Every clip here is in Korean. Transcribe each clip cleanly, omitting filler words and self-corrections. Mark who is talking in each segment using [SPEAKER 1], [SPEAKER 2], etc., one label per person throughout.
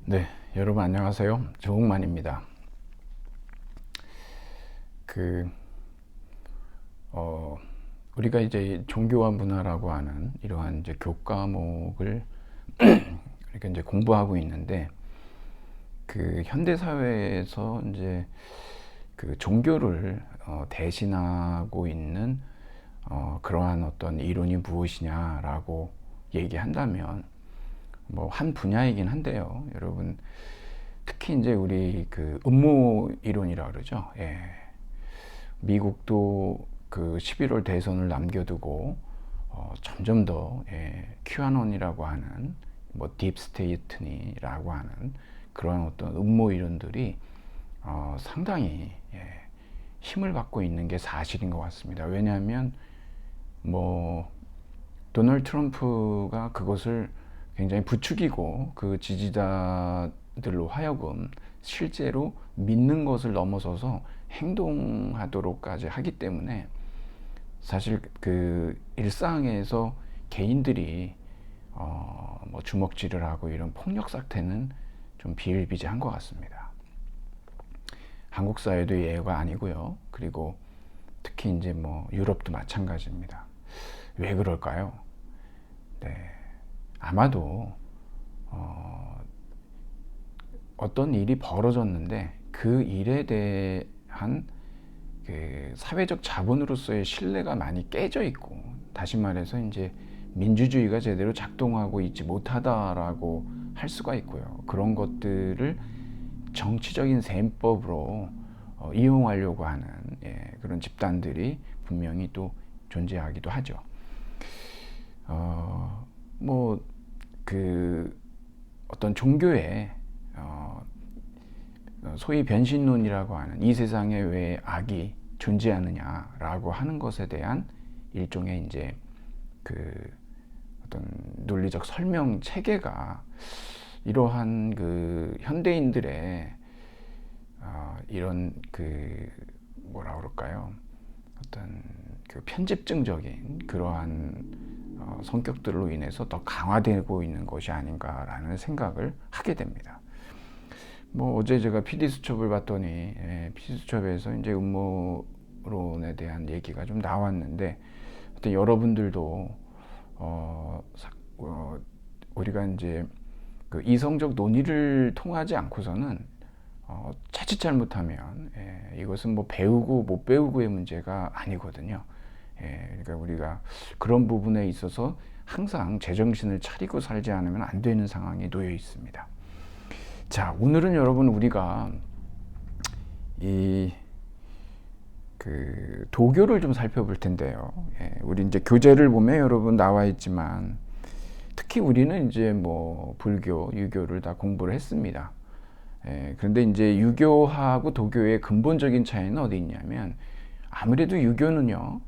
[SPEAKER 1] 네, 여러분 안녕하세요. 조홍만입니다. 그, 어, 우리가 이제 종교와 문화라고 하는 이러한 이제 교과목을 이렇게 이제 공부하고 있는데, 그 현대 사회에서 이제 그 종교를 대신하고 있는 그러한 어떤 이론이 무엇이냐라고 얘기한다면, 뭐 한 분야이긴 한데요. 여러분, 특히 이제 우리 그 음모 이론이라 그러죠. 예. 미국도 그 11월 대선을 남겨두고 점점 더 큐아논이라고 하는 뭐 딥스테이트니라고 하는 그러한 어떤 음모 이론들이 상당히 힘을 받고 있는 게 사실인 것 같습니다. 왜냐하면 뭐 도널드 트럼프가 그것을 굉장히 부추기고 그 지지자들로 하여금 실제로 믿는 것을 넘어서서 행동하도록까지 하기 때문에 사실 그 일상에서 개인들이 뭐 주먹질을 하고 이런 폭력 사태는 좀 비일비재한 것 같습니다. 한국 사회도 예외가 아니고요. 그리고 특히 이제 뭐 유럽도 마찬가지입니다. 왜 그럴까요? 네, 아마도 어떤 일이 벌어졌는데 그 일에 대한 그 사회적 자본으로서의 신뢰가 많이 깨져 있고, 다시 말해서 이제 민주주의가 제대로 작동하고 있지 못하다라고 할 수가 있고요. 그런 것들을 정치적인 셈법으로 이용하려고 하는 그런 집단들이 분명히 또 존재하기도 하죠. 뭐 그 어떤 종교에 소위 변신론이라고 하는 이 세상에 왜 악이 존재하느냐라고 하는 것에 대한 일종의 이제 그 어떤 논리적 설명 체계가 이러한 그 현대인들의 이런 그 뭐라 그럴까요? 어떤 그 편집증적인 그러한 성격들로 인해서 더 강화되고 있는 것이 아닌가라는 생각을 하게 됩니다. 뭐 어제 제가 PD 수첩을 봤더니 PD수첩에서 이제 음모론에 대한 얘기가 좀 나왔는데, 어떤 여러분들도 우리가 이제 그 이성적 논의를 통하지 않고서는 자칫 잘못하면 이것은 뭐 배우고 못 배우고의 문제가 아니거든요. 그러니까 우리가 그런 부분에 있어서 항상 제정신을 차리고 살지 않으면 안 되는 상황에 놓여 있습니다. 자, 오늘은 여러분 우리가 이 그 도교를 좀 살펴볼 텐데요. 우리 이제 교재를 보면 여러분 나와 있지만, 특히 우리는 이제 뭐 불교, 유교를 다 공부를 했습니다. 그런데 이제 유교하고 도교의 근본적인 차이는 어디 있냐면, 아무래도 유교는요,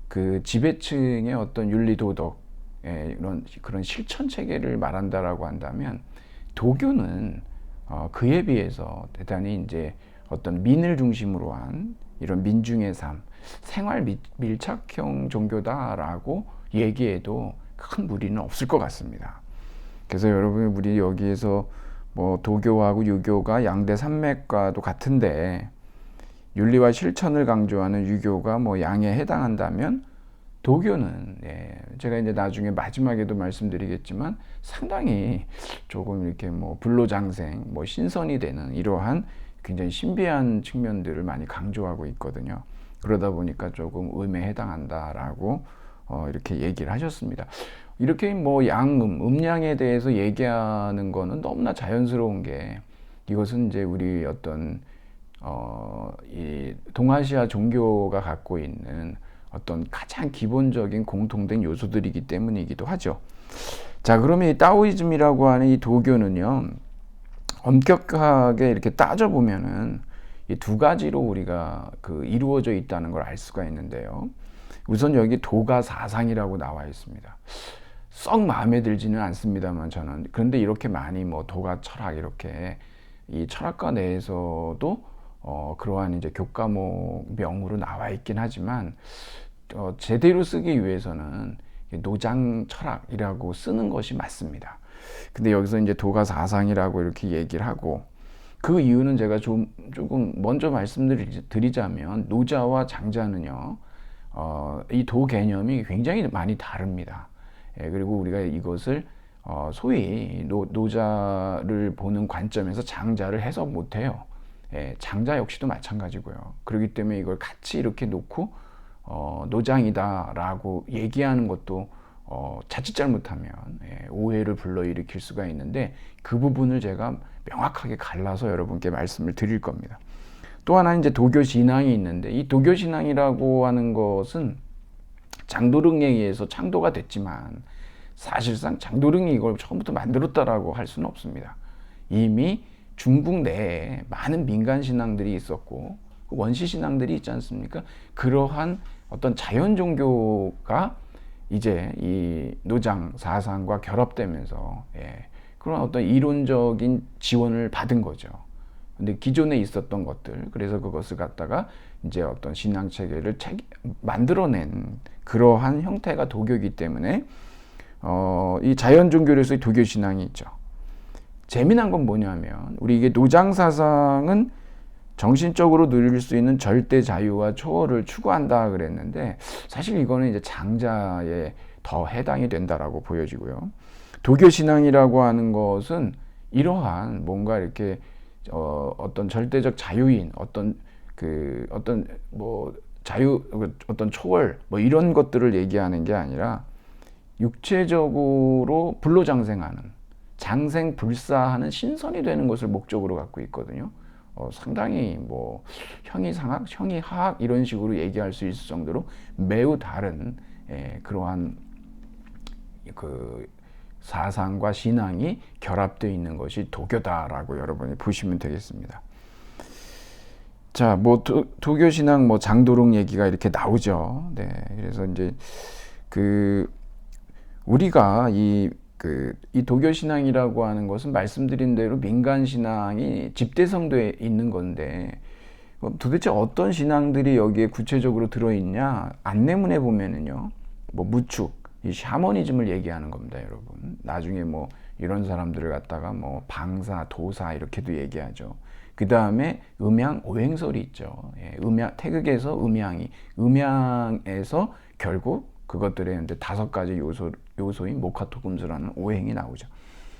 [SPEAKER 1] 그 지배층의 어떤 윤리 도덕, 이런 그런 실천 체계를 말한다라고 한다면, 도교는 그에 비해서 대단히 이제 어떤 민을 중심으로 한 이런 민중의 삶, 생활 밀착형 종교다라고 얘기해도 큰 무리는 없을 것 같습니다. 그래서 여러분, 우리 여기에서 뭐 도교하고 유교가 양대 산맥과도 같은데, 윤리와 실천을 강조하는 유교가 뭐 양에 해당한다면, 도교는 제가 이제 나중에 마지막에도 말씀드리겠지만 상당히 조금 이렇게 뭐 불로장생, 뭐 신선이 되는 이러한 굉장히 신비한 측면들을 많이 강조하고 있거든요. 그러다 보니까 조금 음에 해당한다라고 이렇게 얘기를 하셨습니다. 이렇게 뭐 음양에 대해서 얘기하는 거는 너무나 자연스러운 게, 이것은 이제 우리 어떤 이 동아시아 종교가 갖고 있는 어떤 가장 기본적인 공통된 요소들이기 때문이기도 하죠. 자, 그러면 이 따오이즘이라고 하는 이 도교는요, 엄격하게 이렇게 따져보면은 이 두 가지로 우리가 그 이루어져 있다는 걸 알 수가 있는데요. 우선 여기 도가 사상이라고 나와 있습니다. 썩 마음에 들지는 않습니다만 저는, 그런데 이렇게 많이 뭐 도가 철학, 이렇게 이 철학과 내에서도 그러한 이제 교과목명으로 나와 있긴 하지만, 제대로 쓰기 위해서는 노장 철학이라고 쓰는 것이 맞습니다. 근데 여기서 이제 도가 사상이라고 이렇게 얘기를 하고, 그 이유는 제가 조금 먼저 말씀드리자면, 노자와 장자는요, 이 도 개념이 굉장히 많이 다릅니다. 예, 그리고 우리가 이것을 소위 노자를 보는 관점에서 장자를 해석 못해요. 예, 장자 역시도 마찬가지고요. 그렇기 때문에 이걸 같이 이렇게 놓고 노장이다라고 얘기하는 것도 자칫 잘못하면 오해를 불러일으킬 수가 있는데, 그 부분을 제가 명확하게 갈라서 여러분께 말씀을 드릴 겁니다. 또 하나 이제 도교 신앙이 있는데, 이 도교 신앙이라고 하는 것은 장도릉에 의해서 창도가 됐지만, 사실상 장도릉이 이걸 처음부터 만들었다라고 할 수는 없습니다. 이미 중국 내에 많은 민간 신앙들이 있었고, 원시 신앙들이 있지 않습니까? 그러한 어떤 자연 종교가 이제 이 노장 사상과 결합되면서 그런 어떤 이론적인 지원을 받은 거죠. 근데 기존에 있었던 것들, 그래서 그것을 갖다가 이제 어떤 신앙 체계를 만들어낸 그러한 형태가 도교이기 때문에 이 자연 종교로서의 도교 신앙이 있죠. 재미난 건 뭐냐면, 우리 이게 노장 사상은 정신적으로 누릴 수 있는 절대 자유와 초월을 추구한다 그랬는데, 사실 이거는 이제 장자에 더 해당이 된다라고 보여지고요. 도교 신앙이라고 하는 것은 이러한 뭔가 이렇게 어떤 절대적 자유인, 어떤 뭐 자유, 어떤 초월, 뭐 이런 것들을 얘기하는 게 아니라 육체적으로 불로장생하는, 장생불사하는 신선이 되는 것을 목적으로 갖고 있거든요. 상당히 뭐 형이상학, 형이하학 이런 식으로 얘기할 수 있을 정도로 매우 다른 그러한 그 사상과 신앙이 결합되어 있는 것이 도교다라고 여러분이 보시면 되겠습니다. 자, 뭐 도교 신앙, 뭐 장도릉 얘기가 이렇게 나오죠. 네, 그래서 이제 우리가 이 도교 신앙이라고 하는 것은 말씀드린 대로 민간 신앙이 집대성도에 있는 건데, 도대체 어떤 신앙들이 여기에 구체적으로 들어있냐? 안내문에 보면은요, 뭐 무축, 이 샤머니즘을 얘기하는 겁니다, 여러분. 나중에 뭐 이런 사람들을 갖다가 뭐 방사, 도사 이렇게도 얘기하죠. 그 다음에 음양, 오행설이 있죠. 태극에서 음양에서 결국 그것들의 이제 5가지 요소인 모카토금수라는 오행이 나오죠.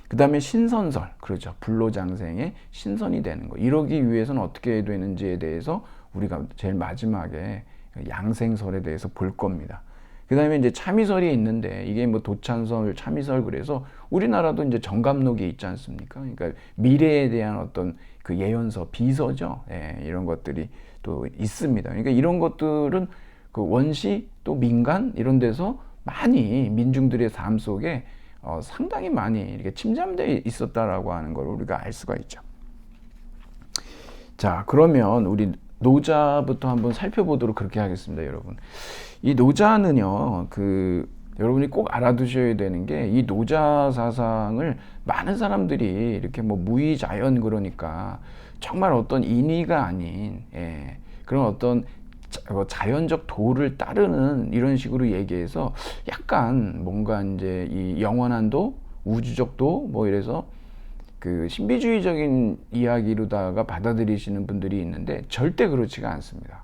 [SPEAKER 1] 그 다음에 신선설, 그렇죠. 불로장생의 신선이 되는 거. 이러기 위해서는 어떻게 되는지에 대해서 우리가 제일 마지막에 양생설에 대해서 볼 겁니다. 그 다음에 이제 참이설이 있는데, 이게 뭐 도찬설, 참이설, 그래서 우리나라도 이제 정감록이 있지 않습니까? 그러니까 미래에 대한 어떤 그 예언서, 비서죠. 이런 것들이 또 있습니다. 그러니까 이런 것들은 그 원시 또 민간 이런 데서 많이 민중들의 삶 속에 상당히 많이 이렇게 침잠되어 있었다라고 하는 걸 우리가 알 수가 있죠. 자, 그러면 우리 노자부터 한번 살펴보도록 그렇게 하겠습니다, 여러분. 이 노자는요, 여러분이 꼭 알아두셔야 되는 게, 이 노자 사상을 많은 사람들이 이렇게 뭐 무의자연, 그러니까 정말 어떤 인의가 아닌 그런 어떤 자연적 도를 따르는 이런 식으로 얘기해서 약간 뭔가 이제 이 영원한 도, 우주적 도, 뭐 이래서 그 신비주의적인 이야기로다가 받아들이시는 분들이 있는데, 절대 그렇지가 않습니다.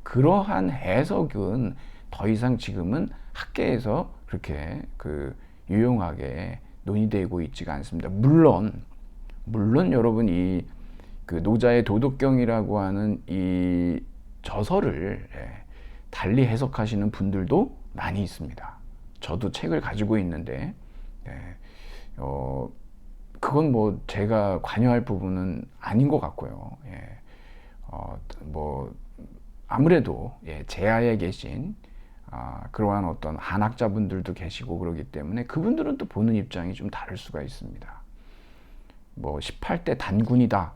[SPEAKER 1] 그러한 해석은 더 이상 지금은 학계에서 그렇게 유용하게 논의되고 있지가 않습니다. 물론 여러분, 이 노자의 도덕경이라고 하는 이 저서를 달리 해석하시는 분들도 많이 있습니다. 저도 책을 가지고 있는데 그건 뭐 제가 관여할 부분은 아닌 것 같고요. 뭐 아무래도 제하에 계신 그러한 어떤 한학자분들도 계시고 그러기 때문에 그분들은 또 보는 입장이 좀 다를 수가 있습니다. 뭐 18대 단군이다,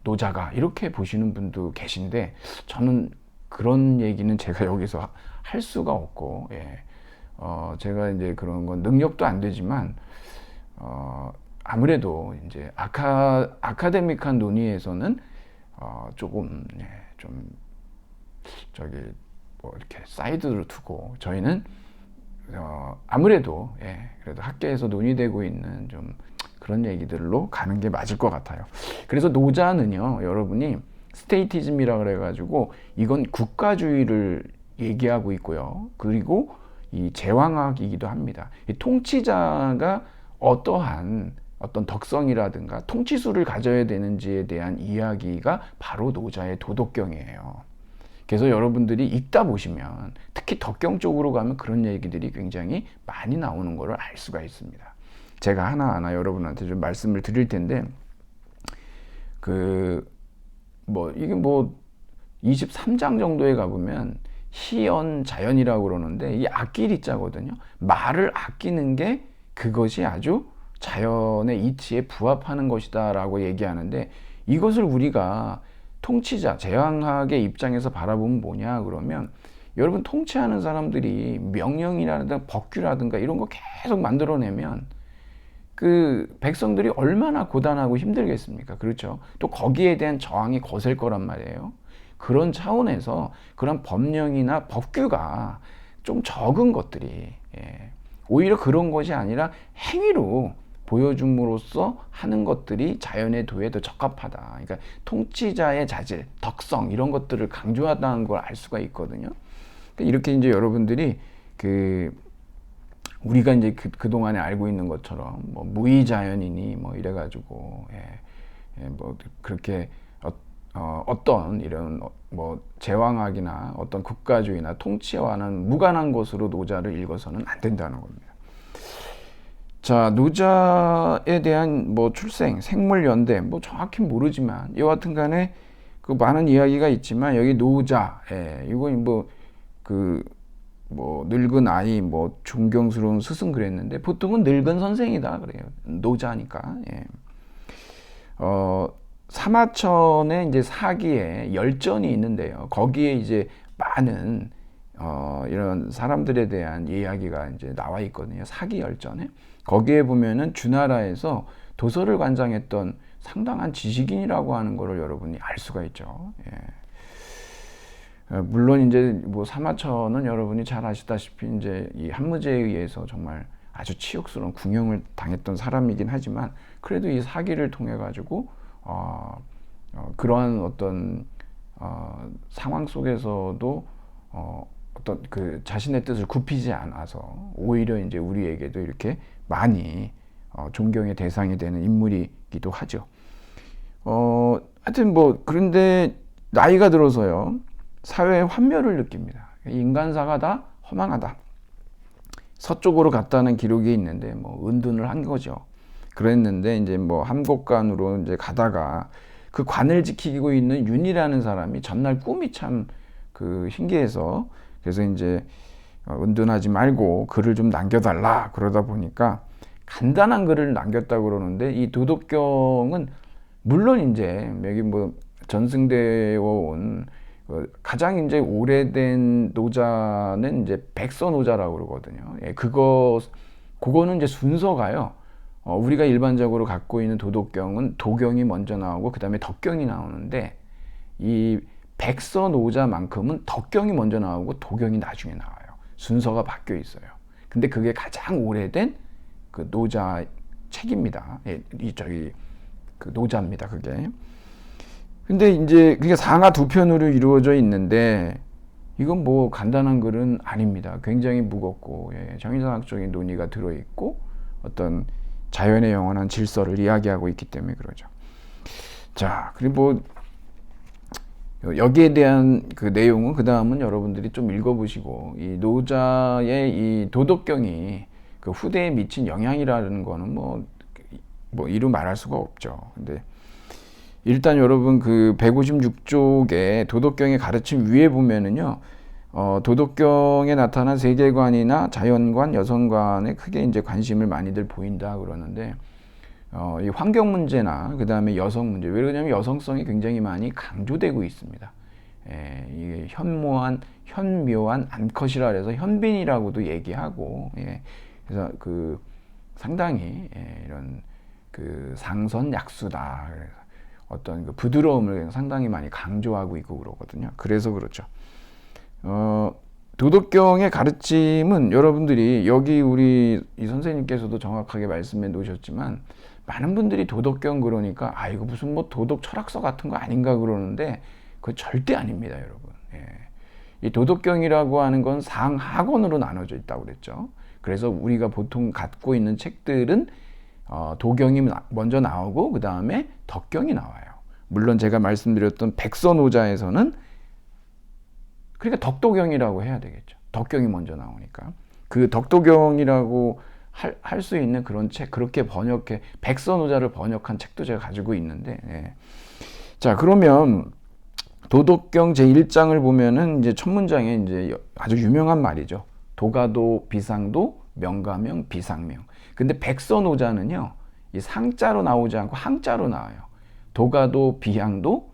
[SPEAKER 1] 노자가, 이렇게 보시는 분도 계신데, 저는 그런 얘기는 제가 여기서 할 수가 없고, 제가 이제 그런 건 능력도 안 되지만, 아무래도 이제 아카데믹한 논의에서는 조금 좀 뭐 이렇게 사이드로 두고, 저희는 아무래도 그래도 학계에서 논의되고 있는 좀 그런 얘기들로 가는 게 맞을 것 같아요. 그래서 노자는요, 여러분이 스테이티즘이라 그래가지고 이건 국가주의를 얘기하고 있고요. 그리고 이 제왕학이기도 합니다. 이 통치자가 어떠한 어떤 덕성이라든가 통치수를 가져야 되는지에 대한 이야기가 바로 노자의 도덕경이에요. 그래서 여러분들이 읽다 보시면 특히 덕경 쪽으로 가면 그런 얘기들이 굉장히 많이 나오는 것을 알 수가 있습니다. 제가 하나하나 여러분한테 좀 말씀을 드릴 텐데, 이게 23장 정도에 가보면 희연 자연이라고 그러는데 이 아끼리자거든요. 말을 아끼는 게 그것이 아주 자연의 이치에 부합하는 것이다 라고 얘기하는데, 이것을 우리가 통치자, 제왕학의 입장에서 바라보면 뭐냐 그러면, 여러분 통치하는 사람들이 명령이라든가 법규라든가 이런 거 계속 만들어내면 그 백성들이 얼마나 고단하고 힘들겠습니까? 그렇죠? 또 거기에 대한 저항이 거셀 거란 말이에요. 그런 차원에서 그런 법령이나 법규가 좀 적은 것들이, 오히려 그런 것이 아니라 행위로 보여줌으로써 하는 것들이 자연의 도에 더 적합하다. 그러니까 통치자의 자질, 덕성 이런 것들을 강조하다는 걸 알 수가 있거든요. 그러니까 이렇게 이제 여러분들이 우리가 이제 그동안에 알고 있는 것처럼 뭐 무의자연이니 뭐 이래가지고 뭐 그렇게 어떤 이런 뭐 제왕학이나 어떤 국가주의나 통치와는 무관한 것으로 노자를 읽어서는 안 된다는 겁니다. 자, 노자에 대한 뭐 출생, 생물 연대 뭐 정확히 모르지만 여하튼 간에 그 많은 이야기가 있지만 여기 노자, 이거 뭐 늙은 아이, 뭐 존경스러운 스승 그랬는데 보통은 늙은 선생이다 그래요. 노자니까. 사마천에 이제 사기에 열전이 있는데요. 거기에 이제 많은 이런 사람들에 대한 이야기가 이제 나와 있거든요. 사기 열전에. 거기에 보면은 주나라에서 도서를 관장했던 상당한 지식인이라고 하는 것을 여러분이 알 수가 있죠. 물론 이제 뭐 사마천은 여러분이 잘 아시다시피 이제 이 한무제에 의해서 정말 아주 치욕스러운 궁형을 당했던 사람이긴 하지만, 그래도 이 사기를 통해 가지고 그러한 어떤 상황 속에서도 어떤 그 자신의 뜻을 굽히지 않아서 오히려 이제 우리에게도 이렇게 많이 존경의 대상이 되는 인물이기도 하죠. 하여튼 뭐 그런데 나이가 들어서요, 사회의 환멸을 느낍니다. 인간사가 다 허망하다. 서쪽으로 갔다는 기록이 있는데 뭐 은둔을 한 거죠. 그랬는데 이제 뭐 함곡관으로 이제 가다가 그 관을 지키고 있는 윤이라는 사람이 전날 꿈이 참 신기해서, 그래서 이제 은둔하지 말고 글을 좀 남겨달라 그러다 보니까 간단한 글을 남겼다고 그러는데, 이 도덕경은 물론 이제 여기 뭐 전승되어 온 가장 이제 오래된 노자는 이제 백서노자라고 그러거든요. 그거는 이제 순서가요. 우리가 일반적으로 갖고 있는 도덕경은 도경이 먼저 나오고 그 다음에 덕경이 나오는데, 이 백서노자만큼은 덕경이 먼저 나오고 도경이 나중에 나와요. 순서가 바뀌어 있어요. 근데 그게 가장 오래된 그 노자 책입니다. 그 노자입니다, 그게. 근데 이제 그게 상하 두 편으로 이루어져 있는데, 이건 뭐 간단한 글은 아닙니다. 굉장히 무겁고, 정의상학적인 논의가 들어있고 어떤 자연의 영원한 질서를 이야기하고 있기 때문에 그러죠. 자, 그리고 뭐 여기에 대한 그 내용은 그 다음은 여러분들이 좀 읽어보시고, 이 노자의 이 도덕경이 그 후대에 미친 영향이라는 거는 뭐 이루 말할 수가 없죠. 근데 일단 여러분 그 156쪽에 도덕경의 가르침 위에 보면은요, 도덕경에 나타난 세계관이나 자연관, 여성관에 크게 이제 관심을 많이들 보인다 그러는데, 이 환경 문제나 그 다음에 여성 문제, 왜 그러냐면 여성성이 굉장히 많이 강조되고 있습니다. 이게 현묘한 암컷이라 그래서 현빈이라고도 얘기하고, 그래서 상당히 이런 상선약수다. 그래서 어떤 부드러움을 상당히 많이 강조하고 있고 그러거든요. 그래서 그렇죠. 도덕경의 가르침은 여러분들이 여기 우리 이 선생님께서도 정확하게 말씀해 놓으셨지만 많은 분들이 도덕경 그러니까 아 이거 무슨 뭐 도덕 철학서 같은 거 아닌가 그러는데 그거 절대 아닙니다, 여러분. 예. 이 도덕경이라고 하는 건 상하권으로 나눠져 있다고 그랬죠. 그래서 우리가 보통 갖고 있는 책들은 도경이 먼저 나오고 그 다음에 덕경이 나와요. 물론 제가 말씀드렸던 백서노자에서는 그러니까 덕도경이라고 해야 되겠죠. 덕경이 먼저 나오니까 그 덕도경이라고 할 수 있는 그런 책, 그렇게 번역해 백서노자를 번역한 책도 제가 가지고 있는데, 예. 자, 그러면 도덕경 제1장을 보면은 이제 첫 문장에 이제 아주 유명한 말이죠. 도가도, 비상도, 명가명, 비상명. 근데 백서노자는요, 이 상자로 나오지 않고 항자로 나와요. 도가도, 비항도,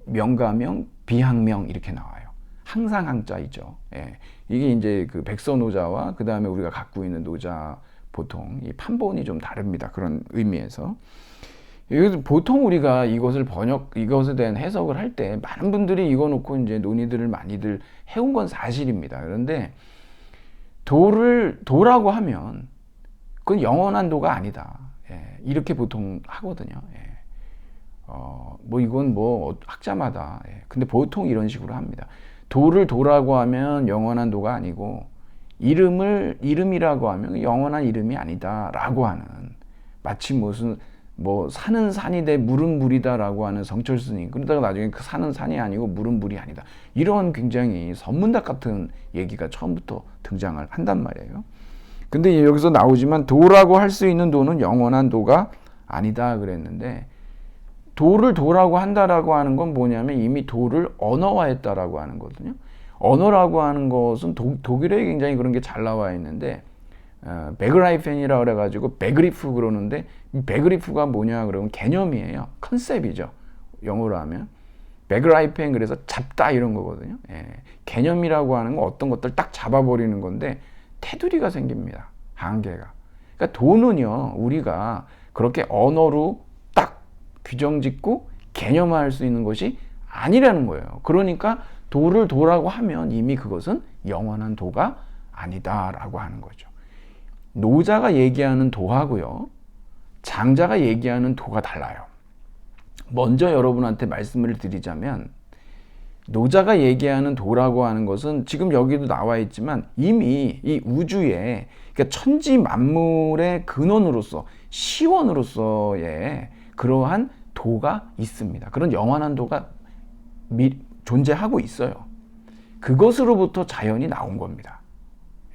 [SPEAKER 1] 명가명, 비항명 이렇게 나와요. 항상 항자이죠. 예. 이게 이제 그 백서노자와 그 다음에 우리가 갖고 있는 노자 보통 이 판본이 좀 다릅니다. 그런 의미에서. 보통 우리가 이것에 대한 해석을 할 때 많은 분들이 이거 놓고 이제 논의들을 많이들 해온 건 사실입니다. 그런데 도라고 하면 그건 영원한 도가 아니다. 예, 이렇게 보통 하거든요. 예. 뭐 이건 뭐 학자마다. 예. 근데 보통 이런 식으로 합니다. 도라고 하면 영원한 도가 아니고 이름이라고 하면 영원한 이름이 아니다라고 하는 마치 무슨 뭐 산은 산이되 물은 물이다라고 하는 성철 스님 그러다가 나중에 그 산은 산이 아니고 물은 물이 아니다 이런 굉장히 선문답 같은 얘기가 처음부터 등장을 한단 말이에요. 근데 여기서 나오지만 도라고 할 수 있는 도는 영원한 도가 아니다 그랬는데 도라고 한다라고 하는 건 뭐냐면 이미 도를 언어화했다라고 하는 거거든요. 언어라고 하는 것은 독일에 굉장히 그런 게 잘 나와 있는데 베그라이펜이라 그래가지고 베그리프 그러는데 베그리프가 뭐냐 그러면 개념이에요. 컨셉이죠. 영어로 하면 베그라이펜 그래서 잡다 이런 거거든요. 예. 개념이라고 하는 건 어떤 것들 딱 잡아버리는 건데 테두리가 생깁니다. 한계가. 그러니까 도는요 우리가 그렇게 언어로 딱 규정 짓고 개념화할 수 있는 것이 아니라는 거예요. 그러니까 도라고 하면 이미 그것은 영원한 도가 아니다라고 하는 거죠. 노자가 얘기하는 도하고요. 장자가 얘기하는 도가 달라요. 먼저 여러분한테 말씀을 드리자면 노자가 얘기하는 도라고 하는 것은 지금 여기도 나와 있지만 이미 이 우주에 그러니까 천지 만물의 근원으로서 시원으로서의 그러한 도가 있습니다. 그런 영원한 도가 존재하고 있어요. 그것으로부터 자연이 나온 겁니다.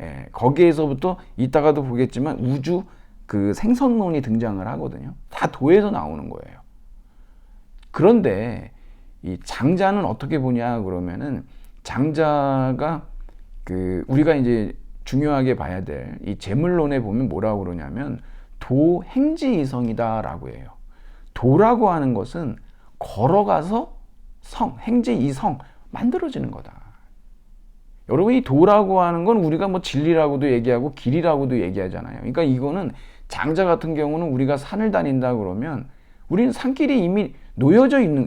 [SPEAKER 1] 예, 거기에서부터 이따가도 보겠지만 우주 그 생성론이 등장을 하거든요. 다 도에서 나오는 거예요. 그런데 이 장자는 어떻게 보냐 그러면은 장자가 그 우리가 이제 중요하게 봐야 될 이 재물론에 보면 뭐라고 그러냐면 도행지이성이다라고 해요. 도라고 하는 것은 걸어가서 행지이성 만들어지는 거다. 여러분 이 도라고 하는 건 우리가 뭐 진리라고도 얘기하고 길이라고도 얘기하잖아요. 그러니까 이거는 장자 같은 경우는 우리가 산을 다닌다 그러면 우리는 산길이 이미 놓여져 있는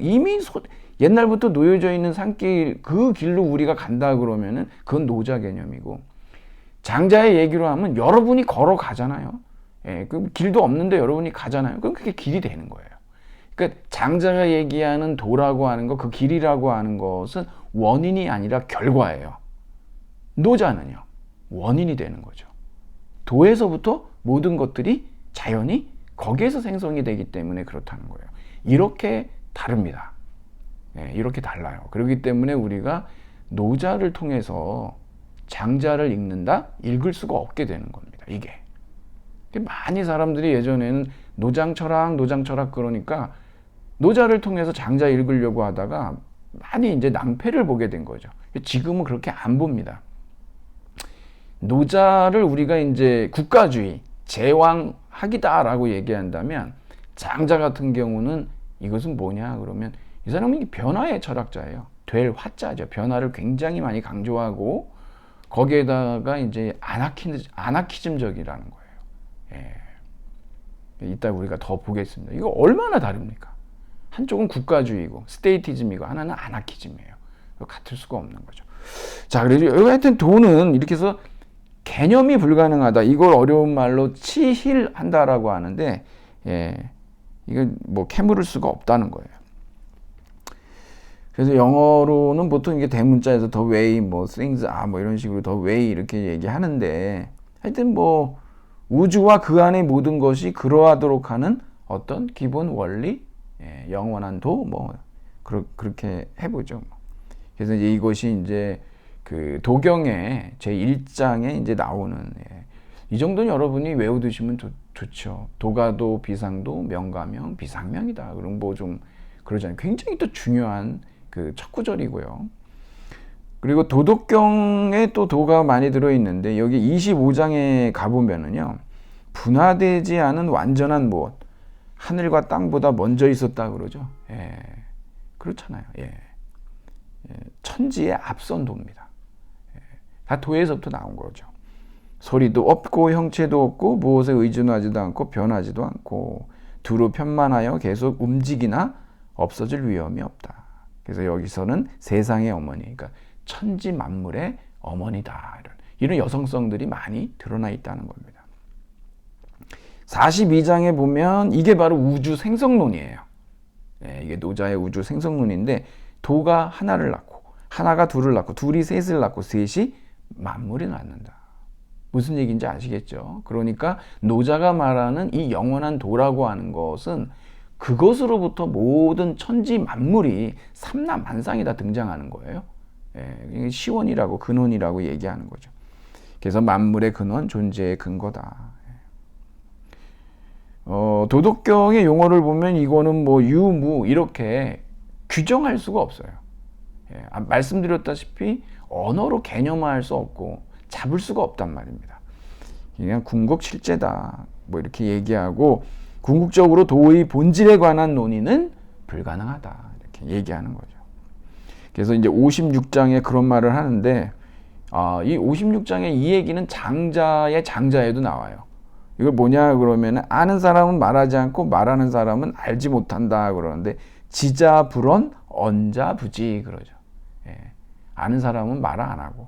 [SPEAKER 1] 옛날부터 놓여져 있는 산길 그 길로 우리가 간다 그러면은 그건 노자 개념이고 장자의 얘기로 하면 여러분이 걸어가잖아요. 예, 그 길도 없는데 여러분이 가잖아요. 그럼 그게 길이 되는 거예요. 그러니까 장자가 얘기하는 도라고 하는 거, 그 길이라고 하는 것은 원인이 아니라 결과예요. 노자는요, 원인이 되는 거죠. 도에서부터 모든 것들이 자연이 거기에서 생성이 되기 때문에 그렇다는 거예요. 이렇게 다릅니다. 네, 이렇게 달라요. 그렇기 때문에 우리가 노자를 통해서 장자를 읽을 수가 없게 되는 겁니다. 이게. 많이 사람들이 예전에는 노장철학 그러니까 노자를 통해서 장자 읽으려고 하다가 많이 이제 낭패를 보게 된 거죠. 지금은 그렇게 안 봅니다. 노자를 우리가 이제 국가주의, 제왕학이다라고 얘기한다면 장자 같은 경우는 이것은 뭐냐 그러면 이 사람은 변화의 철학자예요. 될 화자죠. 변화를 굉장히 많이 강조하고 거기에다가 이제 아나키즘적이라는 거예요. 예. 이따 우리가 더 보겠습니다. 이거 얼마나 다릅니까? 한쪽은 국가주의고 스테이티즘이고 하나는 아나키즘이에요. 같을 수가 없는 거죠. 자, 그래서 여기 하여튼 도는 이렇게 해서 개념이 불가능하다. 이걸 어려운 말로 치힐한다라고 하는데, 예, 이건 뭐 캐물을 수가 없다는 거예요. 그래서 영어로는 보통 이게 대문자에서 the way, 뭐 things are, 뭐 이런 식으로 the way 이렇게 얘기하는데, 하여튼 뭐 우주와 그 안의 모든 것이 그러하도록 하는 어떤 기본 원리, 예, 영원한 도, 뭐 그렇게 해보죠. 그래서 이제 이것이 이제 그 도경의 제 1장에 이제 나오는, 예, 이 정도는 여러분이 외워두시면 좋죠. 도가도, 비상도, 명가명, 비상명이다. 그럼 뭐 좀 그러잖아요. 굉장히 또 중요한 그 첫 구절이고요. 그리고 도덕경에 또 도가 많이 들어있는데 여기 25장에 가보면은요, 분화되지 않은 완전한 무엇, 하늘과 땅보다 먼저 있었다 그러죠. 예, 그렇잖아요. 예. 예, 천지의 앞선 도입니다. 예, 다 도에서부터 나온 거죠. 소리도 없고 형체도 없고 무엇에 의존하지도 않고 변하지도 않고 두루 편만하여 계속 움직이나 없어질 위험이 없다. 그래서 여기서는 세상의 어머니, 그러니까 천지 만물의 어머니다. 이런 여성성들이 많이 드러나 있다는 겁니다. 42장에 보면 이게 바로 우주 생성론이에요. 예, 이게 노자의 우주 생성론인데 도가 하나를 낳고 하나가 둘을 낳고 둘이 셋을 낳고 셋이 만물이 낳는다. 무슨 얘기인지 아시겠죠? 그러니까 노자가 말하는 이 영원한 도라고 하는 것은 그것으로부터 모든 천지 만물이 삼라만상이 다 등장하는 거예요. 예, 시원이라고 근원이라고 얘기하는 거죠. 그래서 만물의 근원, 존재의 근거다. 도덕경의 용어를 보면 이거는 뭐 유무 이렇게 규정할 수가 없어요. 예, 말씀드렸다시피 언어로 개념화할 수 없고 잡을 수가 없단 말입니다. 그냥 궁극실제다 뭐 이렇게 얘기하고 궁극적으로 도의 본질에 관한 논의는 불가능하다 이렇게 얘기하는 거죠. 그래서 이제 56장에 그런 말을 하는데, 이 56장의 이 얘기는 장자의 장자에도 나와요. 이걸 뭐냐 그러면 아는 사람은 말하지 않고 말하는 사람은 알지 못한다 그러는데 지자불언 언자부지 그러죠. 예, 아는 사람은 말 안 하고,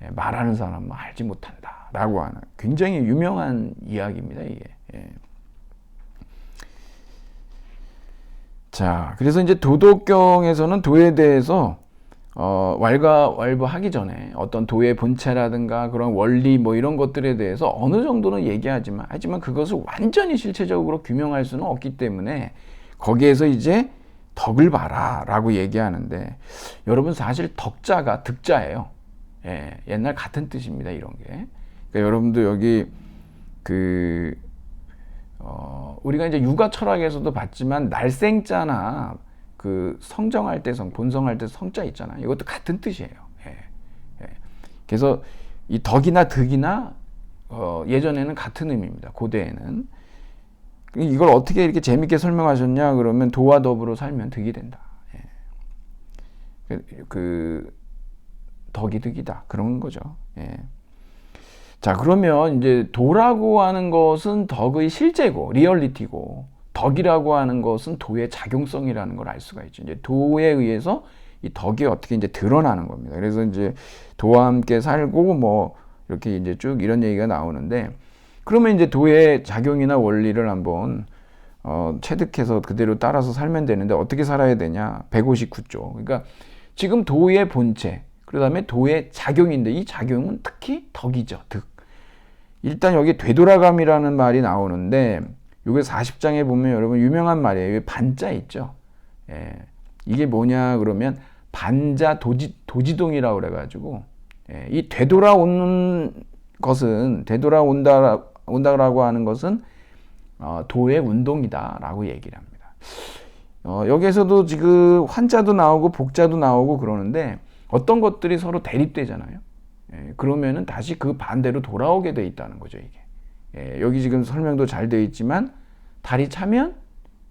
[SPEAKER 1] 예, 말하는 사람은 알지 못한다라고 하는 굉장히 유명한 이야기입니다. 이게. 예. 자, 그래서 이제 도덕경에서는 도에 대해서 왈가왈부하기 전에 어떤 도의 본체라든가 그런 원리 뭐 이런 것들에 대해서 어느 정도는 하지만 그것을 완전히 실체적으로 규명할 수는 없기 때문에 거기에서 이제 덕을 봐라라고 얘기하는데, 여러분 사실 덕자가 득자예요. 예, 옛날 같은 뜻입니다. 이런 게. 그러니까 여러분도 여기 우리가 이제 육아 철학에서도 봤지만 날생자나 그 성정할 때 본성할 때 성자 있잖아요. 이것도 같은 뜻이에요. 예, 예. 그래서 이 덕이나 득이나 예전에는 같은 의미입니다. 고대에는. 이걸 어떻게 이렇게 재밌게 설명하셨냐 그러면 도와 덕으로 살면 득이 된다. 예. 덕이 득이다 그런 거죠. 예. 자, 그러면 이제 도라고 하는 것은 덕의 실제고 리얼리티고 덕이라고 하는 것은 도의 작용성이라는 걸 알 수가 있죠. 이제 도에 의해서 이 덕이 어떻게 이제 드러나는 겁니다. 그래서 이제 도와 함께 살고 뭐 이렇게 이제 쭉 이런 얘기가 나오는데, 그러면 이제 도의 작용이나 원리를 한번 체득해서 그대로 따라서 살면 되는데 어떻게 살아야 되냐? 159조. 그러니까 지금 도의 본체, 그다음에 도의 작용인데 이 작용은 특히 덕이죠. 득. 일단 여기 되돌아감이라는 말이 나오는데 이게 40장에 보면 여러분 유명한 말이에요. 여기 반자 있죠. 예. 이게 뭐냐 그러면 반자 도지동이라고 그래가지고, 예. 이 되돌아오는 것은 되돌아온다라고 하는 것은 도의 운동이다라고 얘기를 합니다. 여기에서도 지금 환자도 나오고 복자도 나오고 그러는데 어떤 것들이 서로 대립되잖아요. 예, 그러면은 다시 그 반대로 돌아오게 돼 있다는 거죠, 이게. 예, 여기 지금 설명도 잘 되어 있지만 달이 차면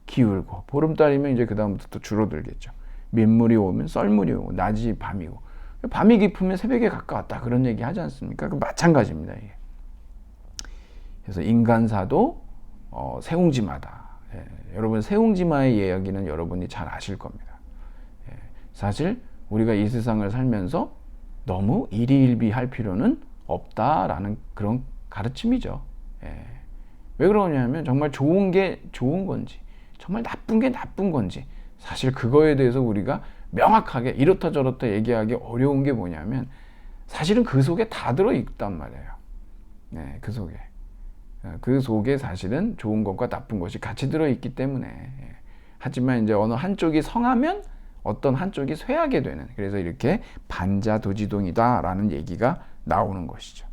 [SPEAKER 1] 기울고 보름달이면 이제 그다음부터 또 줄어들겠죠. 민물이 오면 썰물이 오고 낮이 밤이고 밤이 깊으면 새벽에 가까웠다 그런 얘기 하지 않습니까? 그 마찬가지입니다, 이게. 그래서 인간사도 세웅지마다. 예, 여러분 세웅지마의 이야기는 여러분이 잘 아실 겁니다. 예, 사실 우리가 이 세상을 살면서 너무 일희일비할 필요는 없다라는 그런 가르침이죠. 예. 왜 그러냐면 정말 좋은 게 좋은 건지 정말 나쁜 게 나쁜 건지 사실 그거에 대해서 우리가 명확하게 이렇다 저렇다 얘기하기 어려운 게 뭐냐면 사실은 그 속에 다 들어있단 말이에요. 네, 그 속에 사실은 좋은 것과 나쁜 것이 같이 들어있기 때문에 하지만 이제 어느 한쪽이 성하면 어떤 한쪽이 쇠하게 되는 그래서 이렇게 반자도지동이다 라는 얘기가 나오는 것이죠.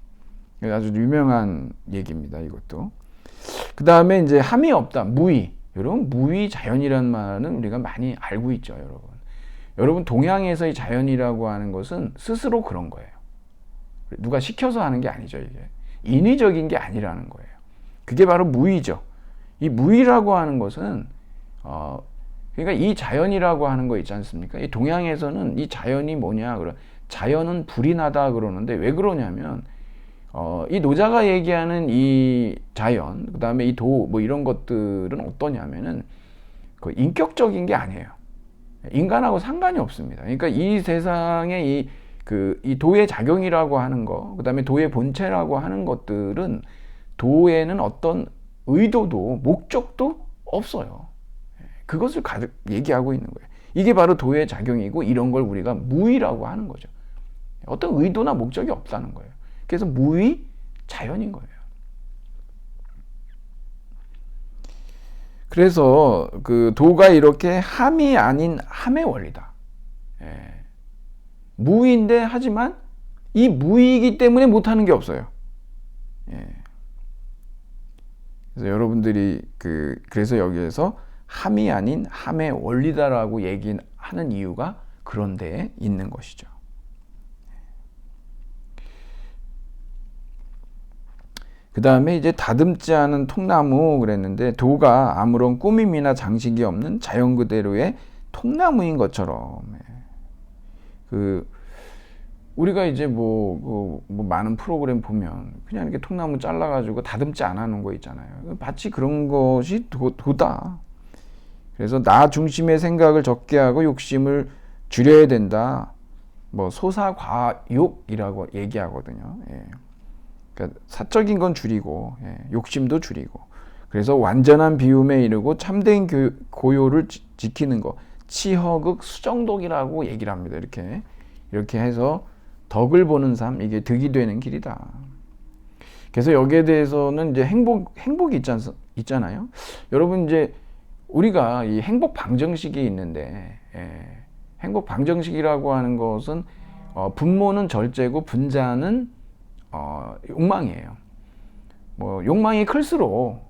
[SPEAKER 1] 아주 유명한 얘기입니다. 이것도. 그 다음에 이제 함이 없다. 무의. 여러분 무의 자연이라는 말은 우리가 많이 알고 있죠. 여러분 동양에서의 자연이라고 하는 것은 스스로 그런 거예요. 누가 시켜서 하는 게 아니죠. 이게 인위적인 게 아니라는 거예요. 그게 바로 무의죠. 이 무의라고 하는 것은 그러니까 이 자연이라고 하는 거 있지 않습니까? 이 동양에서는 이 자연이 뭐냐 그러 자연은 불이 나다 그러는데 왜 그러냐면 이 노자가 얘기하는 이 자연 그다음에 이 도 뭐 이런 것들은 어떠냐면은 그 인격적인 게 아니에요. 인간하고 상관이 없습니다. 그러니까 이 세상에 이 도의 작용이라고 하는 거, 그 다음에 도의 본체라고 하는 것들은 도에는 어떤 의도도 목적도 없어요. 그것을 얘기하고 있는 거예요. 이게 바로 도의 작용이고 이런 걸 우리가 무의라고 하는 거죠. 어떤 의도나 목적이 없다는 거예요. 그래서 무의 자연인 거예요. 그래서 그 도가 이렇게 함이 아닌 함의 원리다. 무의인데 하지만 이 무의이기 때문에 못하는 게 없어요. 그래서 여러분들이 그래서 여기에서 함이 아닌 함의 원리다라고 얘기하는 이유가 그런 데에 있는 것이죠. 그 다음에 이제 다듬지 않은 통나무 그랬는데 도가 아무런 꾸밈이나 장식이 없는 자연 그대로의 통나무인 것처럼 우리가 이제 뭐 많은 프로그램 보면 그냥 이렇게 통나무 잘라가지고 다듬지 않아 놓은 거 있잖아요. 마치 그런 것이 도다. 그래서 나 중심의 생각을 적게 하고 욕심을 줄여야 된다. 뭐 소사과욕이라고 얘기하거든요. 그러니까 사적인 건 줄이고 욕심도 줄이고 그래서 완전한 비움에 이르고 참된 고요를 지키는 거 치허극 수정독이라고 얘기를 합니다. 이렇게 해서 덕을 보는 삶 이게 득이 되는 길이다. 그래서 여기에 대해서는 이제 행복이 있잖아요. 여러분 이제 우리가 이 행복 방정식이 있는데 행복 방정식이라고 하는 것은 분모는 절제고 분자는 욕망이에요. 뭐 욕망이 클수록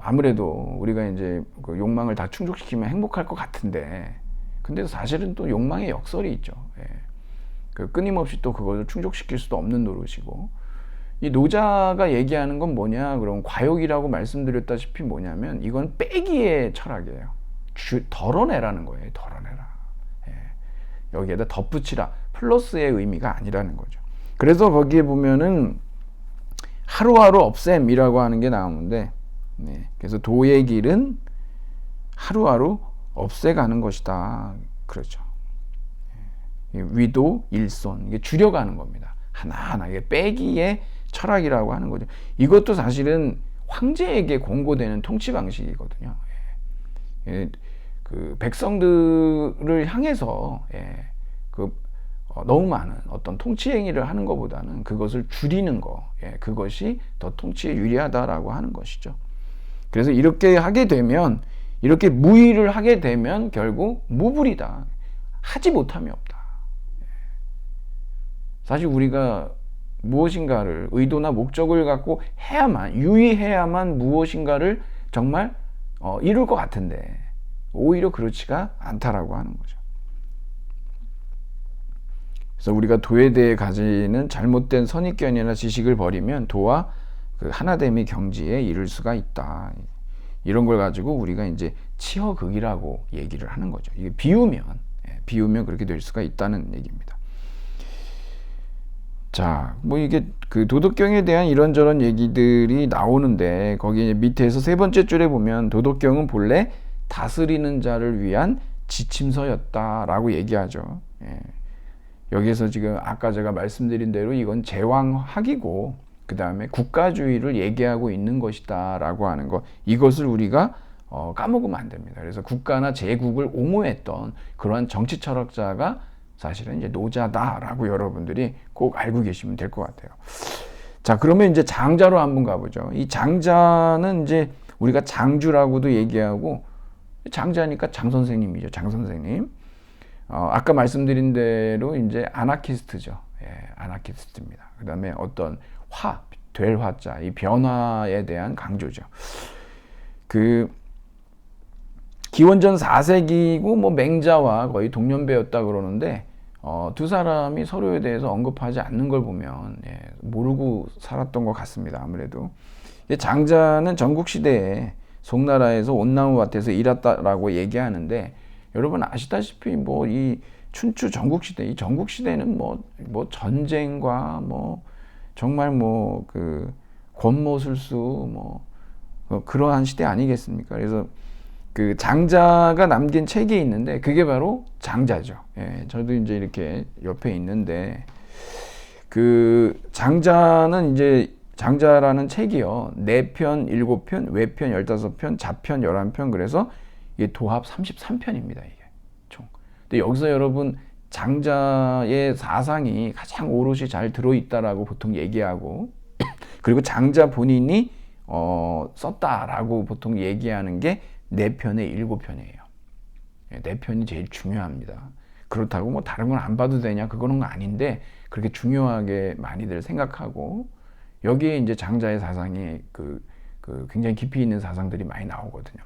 [SPEAKER 1] 아무래도 우리가 이제 그 욕망을 다 충족시키면 행복할 것 같은데 근데 사실은 또 욕망의 역설이 있죠. 끊임없이 또 그것을 충족시킬 수도 없는 노릇이고 이 노자가 얘기하는 건 뭐냐 그럼 과욕이라고 말씀드렸다시피 뭐냐면 이건 빼기의 철학이에요. 덜어내라는 거예요. 덜어내라. 여기에다 덧붙이라 플러스의 의미가 아니라는 거죠. 그래서 거기에 보면은 하루하루 없앰이라고 하는 게 나오는데 그래서 도의 길은 하루하루 없애가는 것이다. 그렇죠. 위도 일손 이게 줄여가는 겁니다. 하나하나 이게 빼기의 철학이라고 하는 거죠. 이것도 사실은 황제에게 공고되는 통치 방식이거든요. 그 백성들을 향해서 너무 많은 어떤 통치 행위를 하는 것보다는 그것을 줄이는 거, 그것이 더 통치에 유리하다라고 하는 것이죠. 그래서 이렇게 하게 되면 이렇게 무의를 하게 되면 결국 무불이다. 하지 못함이 없다. 사실 우리가 무엇인가를 의도나 목적을 갖고 해야만 유의해야만 무엇인가를 정말 이룰 것 같은데 오히려 그렇지가 않다라고 하는 거죠. 그래서 우리가 도에 대해 가지는 잘못된 선입견이나 지식을 버리면 도와 그 하나됨의 경지에 이를 수가 있다. 이런 걸 가지고 우리가 이제 치허극이라고 얘기를 하는 거죠. 이게 비우면 그렇게 될 수가 있다는 얘기입니다. 자, 뭐 이게 그 도덕경에 대한 이런저런 얘기들이 나오는데 거기 밑에서 세 번째 줄에 보면 도덕경은 본래 다스리는 자를 위한 지침서였다라고 얘기하죠. 예. 여기에서 지금 아까 제가 말씀드린 대로 이건 제왕학이고 그 다음에 국가주의를 얘기하고 있는 것이다라고 하는 것, 이것을 우리가 까먹으면 안 됩니다. 그래서 국가나 제국을 옹호했던 그러한 정치 철학자가 사실은 이제 노자다라고 여러분들이 꼭 알고 계시면 될 것 같아요. 자, 그러면 이제 장자로 한번 가보죠. 이 장자는 이제 우리가 장주라고도 얘기하고, 장자니까 장 선생님이죠. 장 선생님. 아까 말씀드린 대로 이제 아나키스트죠. 예, 아나키스트입니다. 그 다음에 어떤 될 화자, 이 변화에 대한 강조죠. 기원전 4세기고 뭐 맹자와 거의 동년배였다 그러는데, 두 사람이 서로에 대해서 언급하지 않는 걸 보면 모르고 살았던 것 같습니다. 아무래도 장자는 전국시대에 송나라에서 온나무밭에서 일했다라고 얘기하는데, 여러분 아시다시피 뭐 이 춘추 전국시대, 이 전국시대는 뭐 전쟁과 뭐 정말 뭐 권모술수 뭐 그러한 시대 아니겠습니까? 그래서 그 장자가 남긴 책이 있는데 그게 바로 장자죠. 예, 저도 이제 이렇게 옆에 있는데, 그 장자는 이제 장자라는 책이요, 4편, 7편, 외편 15편, 자편 11편, 그래서 이게 도합 33편입니다. 이게 총. 근데 여기서 여러분 장자의 사상이 가장 오롯이 잘 들어있다라고 보통 얘기하고, 그리고 장자 본인이 썼다라고 보통 얘기하는 게 4편에 7편이에요. 4편이 제일 중요합니다. 그렇다고 뭐 다른 건 안 봐도 되냐, 그거는 아닌데 그렇게 중요하게 많이들 생각하고, 여기에 이제 장자의 사상이 굉장히 깊이 있는 사상들이 많이 나오거든요.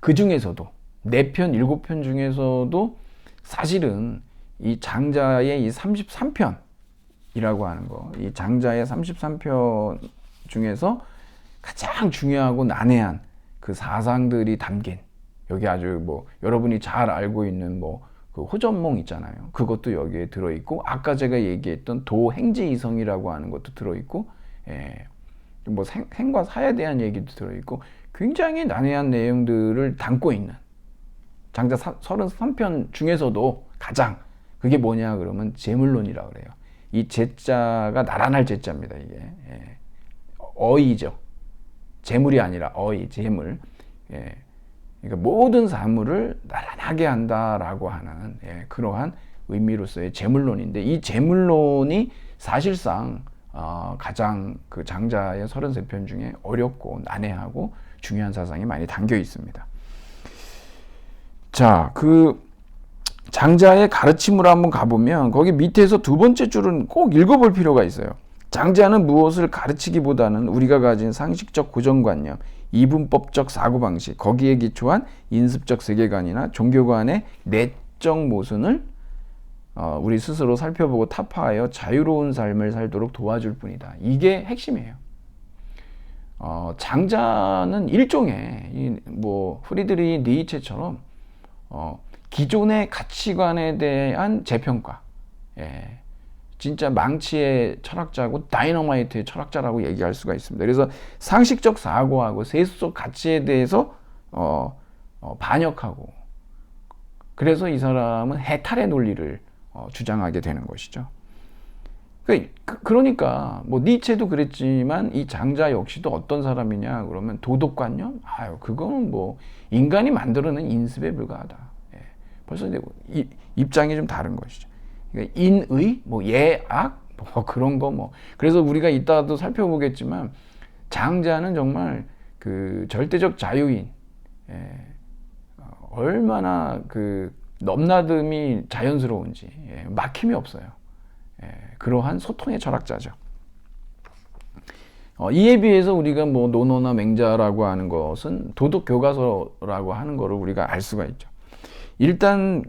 [SPEAKER 1] 그 중에서도 4편, 7편 중에서도 사실은 이 장자의 이 33편이라고 하는 거, 이 장자의 33편 중에서 가장 중요하고 난해한 그 사상들이 담긴, 여기 아주 뭐 여러분이 잘 알고 있는 뭐 그 호전몽 있잖아요. 그것도 여기에 들어있고, 아까 제가 얘기했던 도행지이성이라고 하는 것도 들어있고, 뭐 생과 사에 대한 얘기도 들어있고, 굉장히 난해한 내용들을 담고 있는 장자 33편 중에서도 가장, 그게 뭐냐 그러면 재물론이라고 그래요. 이 제자가 나란할 제자입니다. 이게 어이죠. 재물이 아니라 어이, 재물. 그러니까 모든 사물을 나란하게 한다라고 하는 그러한 의미로서의 재물론인데, 이 재물론이 사실상 가장 그 장자의 33편 중에 어렵고 난해하고 중요한 사상이 많이 담겨 있습니다. 자, 그 장자의 가르침으로 한번 가보면 거기 밑에서 두 번째 줄은 꼭 읽어볼 필요가 있어요. 장자는 무엇을 가르치기보다는 우리가 가진 상식적 고정관념, 이분법적 사고방식, 거기에 기초한 인습적 세계관이나 종교관의 내적 모순을 우리 스스로 살펴보고 타파하여 자유로운 삶을 살도록 도와줄 뿐이다. 이게 핵심이에요. 장자는 일종의 뭐 프리드리히 니체처럼 기존의 가치관에 대한 재평가, 진짜 망치의 철학자고 다이너마이트의 철학자라고 얘기할 수가 있습니다. 그래서 상식적 사고하고 세속적 가치에 대해서 반역하고, 그래서 이 사람은 해탈의 논리를 주장하게 되는 것이죠. 그러니까 뭐 니체도 그랬지만 이 장자 역시도 어떤 사람이냐 그러면 도덕관념? 그거는 뭐 인간이 만들어낸 인습에 불과하다. 벌써 이제 입장이 좀 다른 것이죠. 그러니까 인의, 뭐 예악, 뭐 그런 거 뭐. 그래서 우리가 이따도 살펴보겠지만 장자는 정말 그 절대적 자유인, 얼마나 그 넘나듦이 자연스러운지, 막힘이 없어요. 그러한 소통의 철학자죠. 이에 비해서 우리가 뭐 논어나 맹자라고 하는 것은 도덕 교과서라고 하는 거를 우리가 알 수가 있죠. 일단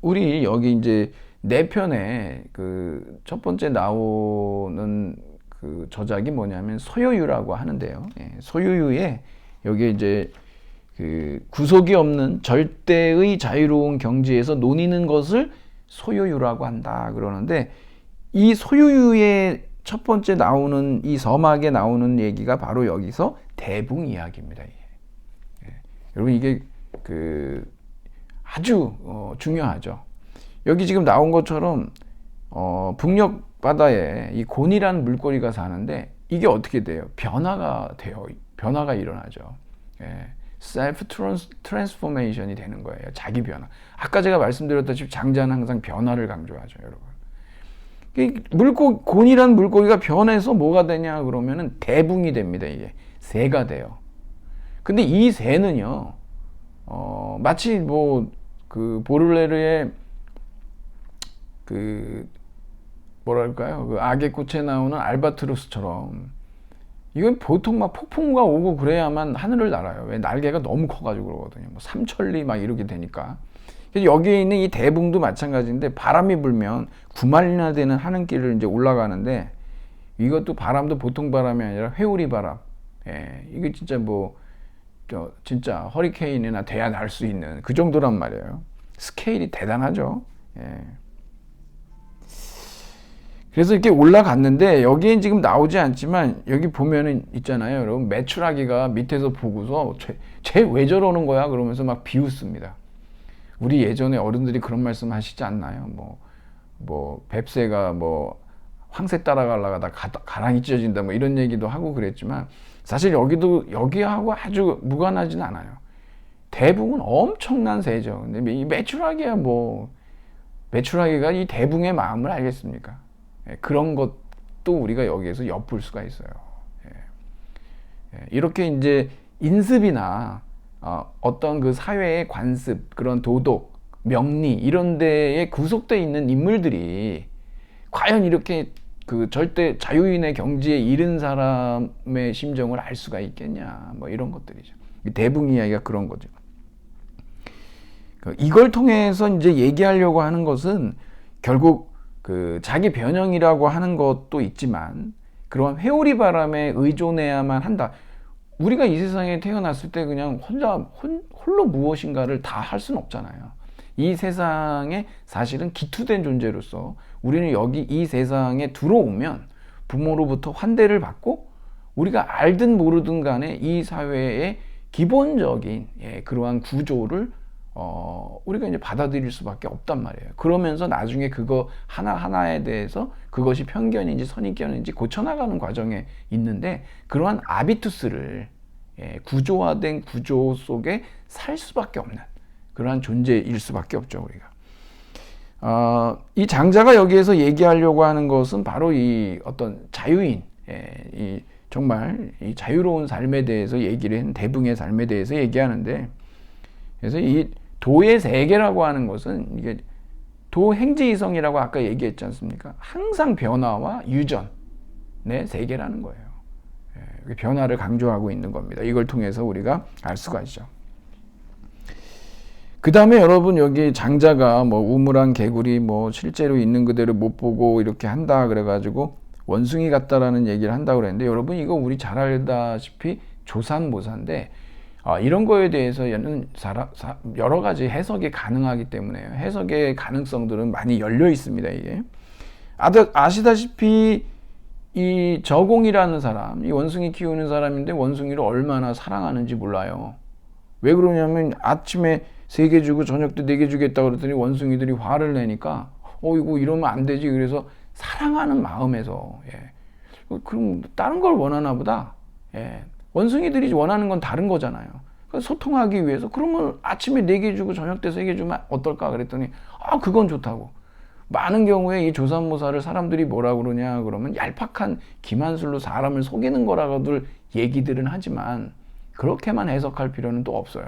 [SPEAKER 1] 우리 여기 이제 4편에 그 첫 번째 나오는 그 저작이 뭐냐면 소요유라고 하는데요. 소요유에 여기 이제 그 구속이 없는 절대의 자유로운 경지에서 논의는 것을 소요유라고 한다 그러는데, 이 소요유의 첫 번째 나오는 이 서막에 나오는 얘기가 바로 여기서 대붕 이야기입니다. 여러분 이게 그 아주 중요하죠. 여기 지금 나온 것처럼 북녘 바다에 이 곤이라는 물고기가 사는데 이게 어떻게 돼요? 변화가 돼요. 변화가 일어나죠. 예. 셀프 트랜스포메이션이 되는 거예요. 자기 변화. 아까 제가 말씀드렸다시피 장자는 항상 변화를 강조하죠, 여러분. 곤이란 물고기가 변해서 뭐가 되냐 그러면은 대붕이 됩니다. 이게 새가 돼요. 근데 이 새는요, 마치 그 보를레르의 그 뭐랄까요, 그 악의 꽃에 나오는 알바트로스처럼 이건 보통 막 폭풍우가 오고 그래야만 하늘을 날아요. 왜? 날개가 너무 커가지고 그러거든요. 뭐 삼천리 막 이렇게 되니까. 여기에 있는 이 대붕도 마찬가지인데 바람이 불면 9마일이나 되는 하늘길을 이제 올라가는데 이것도 바람도 보통 바람이 아니라 회오리 바람. 예, 이게 진짜 진짜 허리케인이나 돼야 날 수 있는 그 정도란 말이에요. 스케일이 대단하죠. 예. 그래서 이렇게 올라갔는데 여기엔 지금 나오지 않지만 여기 보면은 있잖아요, 여러분. 메추라기가 밑에서 보고서 쟤 왜 저러는 거야? 그러면서 막 비웃습니다. 우리 예전에 어른들이 그런 말씀 하시지 않나요? 뱁새가 황새 따라가다가 가랑이 찢어진다 이런 얘기도 하고 그랬지만 사실 여기하고 아주 무관하진 않아요. 대붕은 엄청난 새죠. 근데 이 메추라기가 메추라기가 이 대붕의 마음을 알겠습니까? 예, 그런 것도 우리가 여기에서 엿볼 수가 있어요. 예. 이렇게 이제 인습이나 어떤 그 사회의 관습, 그런 도덕, 명리 이런 데에 구속되어 있는 인물들이 과연 이렇게 그 절대 자유인의 경지에 이른 사람의 심정을 알 수가 있겠냐, 이런 것들이죠. 대붕 이야기가 그런 거죠. 이걸 통해서 이제 얘기하려고 하는 것은 결국 그 자기 변형이라고 하는 것도 있지만 그러한 회오리 바람에 의존해야만 한다. 우리가 이 세상에 태어났을 때 그냥 홀로 무엇인가를 다 할 수는 없잖아요. 이 세상에 사실은 기투된 존재로서 우리는 여기 이 세상에 들어오면 부모로부터 환대를 받고 우리가 알든 모르든 간에 이 사회의 기본적인 그러한 구조를 우리가 이제 받아들일 수밖에 없단 말이에요. 그러면서 나중에 그거 하나하나에 대해서 그것이 편견인지 선입견인지 고쳐나가는 과정에 있는데 그러한 아비투스를 구조화된 구조 속에 살 수밖에 없는 그러한 존재일 수밖에 없죠, 우리가. 이 장자가 여기에서 얘기하려고 하는 것은 바로 이 어떤 자유인, 이 정말 이 자유로운 삶에 대해서 얘기를 한 대붕의 삶에 대해서 얘기하는데, 그래서 이 도의 세계라고 하는 것은 이게 도행지이성이라고 아까 얘기했지 않습니까? 항상 변화와 유전의 세계라는 거예요. 변화를 강조하고 있는 겁니다. 이걸 통해서 우리가 알 수가 있죠. 그 다음에 여러분 여기 장자가 우물한 개구리 실제로 있는 그대로 못 보고 이렇게 한다 그래가지고 원숭이 같다라는 얘기를 한다고 그랬는데 여러분 이거 우리 잘 알다시피 조산모사인데 이런 거에 대해서는 여러 가지 해석이 가능하기 때문에 해석의 가능성들은 많이 열려 있습니다. 이게 아시다시피 이 저공이라는 사람, 이 원숭이 키우는 사람인데 원숭이를 얼마나 사랑하는지 몰라요. 왜 그러냐면 아침에 3개 주고 저녁 때 4개 주겠다고 그랬더니 원숭이들이 화를 내니까 이거 이러면 안 되지. 그래서 사랑하는 마음에서 그럼 다른 걸 원하나 보다. 원숭이들이 원하는 건 다른 거잖아요. 소통하기 위해서 그러면 아침에 4개 주고 저녁 때 3개 주면 어떨까 그랬더니 그건 좋다고. 많은 경우에 이 조산모사를 사람들이 뭐라 그러냐 그러면 얄팍한 기만술로 사람을 속이는 거라고들 얘기들은 하지만 그렇게만 해석할 필요는 또 없어요.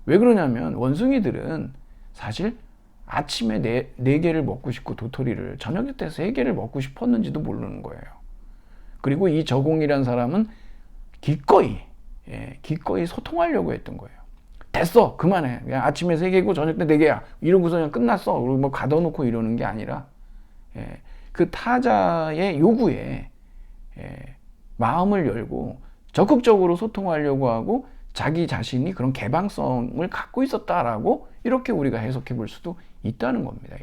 [SPEAKER 1] 왜 그러냐면 원숭이들은 사실 아침에 4개를 먹고 싶고 도토리를 저녁 때 3개를 먹고 싶었는지도 모르는 거예요. 그리고 이 저공이란 사람은 기꺼이 소통하려고 했던 거예요. 됐어, 그만해. 그냥 아침에 3개고 저녁 때 4개야. 이러고서 그냥 끝났어. 그리고 가둬놓고 이러는 게 아니라 그 타자의 요구에 마음을 열고 적극적으로 소통하려고 하고 자기 자신이 그런 개방성을 갖고 있었다라고 이렇게 우리가 해석해 볼 수도 있다는 겁니다.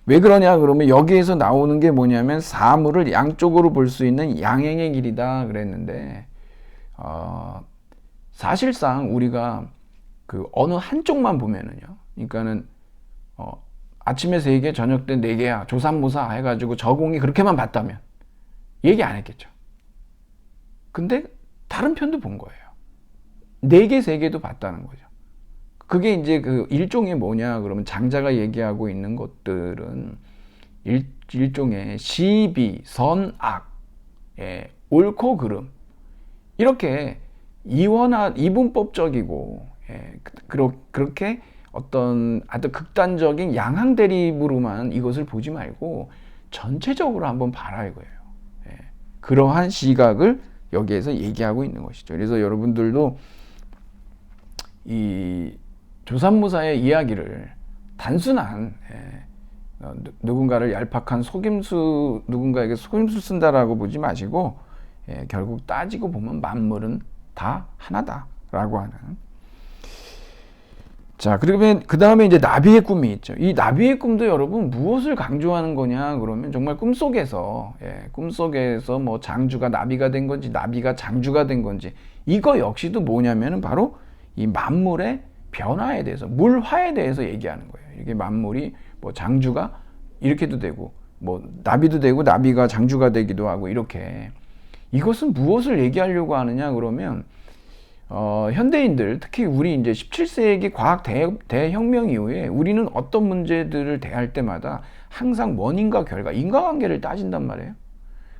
[SPEAKER 1] 왜 그러냐 그러면 여기에서 나오는 게 뭐냐면 사물을 양쪽으로 볼 수 있는 양행의 길이다 그랬는데 사실상 우리가 그 어느 한쪽만 보면은요. 그러니까는 아침에 3개, 저녁 때 4개야. 조삼모사 해가지고 저공이 그렇게만 봤다면 얘기 안 했겠죠. 근데 다른 편도 본 거예요. 4개, 3개도 봤다는 거죠. 그게 이제 그 일종의 뭐냐 그러면 장자가 얘기하고 있는 것들은 일종의 시비, 선악, 옳고 그름 이렇게 이분법적이고 그렇게 어떤 아주 극단적인 양항 대립으로만 이것을 보지 말고 전체적으로 한번 봐라 이거예요. 그러한 시각을 여기에서 얘기하고 있는 것이죠. 그래서 여러분들도 이 조삼모사의 이야기를 단순한 누군가를 얄팍한 누군가에게 속임수 쓴다라고 보지 마시고 결국 따지고 보면 만물은 다 하나다라고 하는. 자, 그러면 그 다음에 이제 나비의 꿈이 있죠. 이 나비의 꿈도 여러분 무엇을 강조하는 거냐 그러면 정말 꿈속에서 뭐 장주가 나비가 된 건지 나비가 장주가 된 건지 이거 역시도 뭐냐면은 바로 이 만물의 변화에 대해서 물화에 대해서 얘기하는 거예요. 이게 만물이 뭐 장주가 이렇게도 되고 뭐 나비도 되고 나비가 장주가 되기도 하고 이렇게 이것은 무엇을 얘기하려고 하느냐 그러면 현대인들 특히 우리 이제 17세기 과학 대혁명 이후에 우리는 어떤 문제들을 대할 때마다 항상 원인과 결과 인과관계를 따진단 말이에요.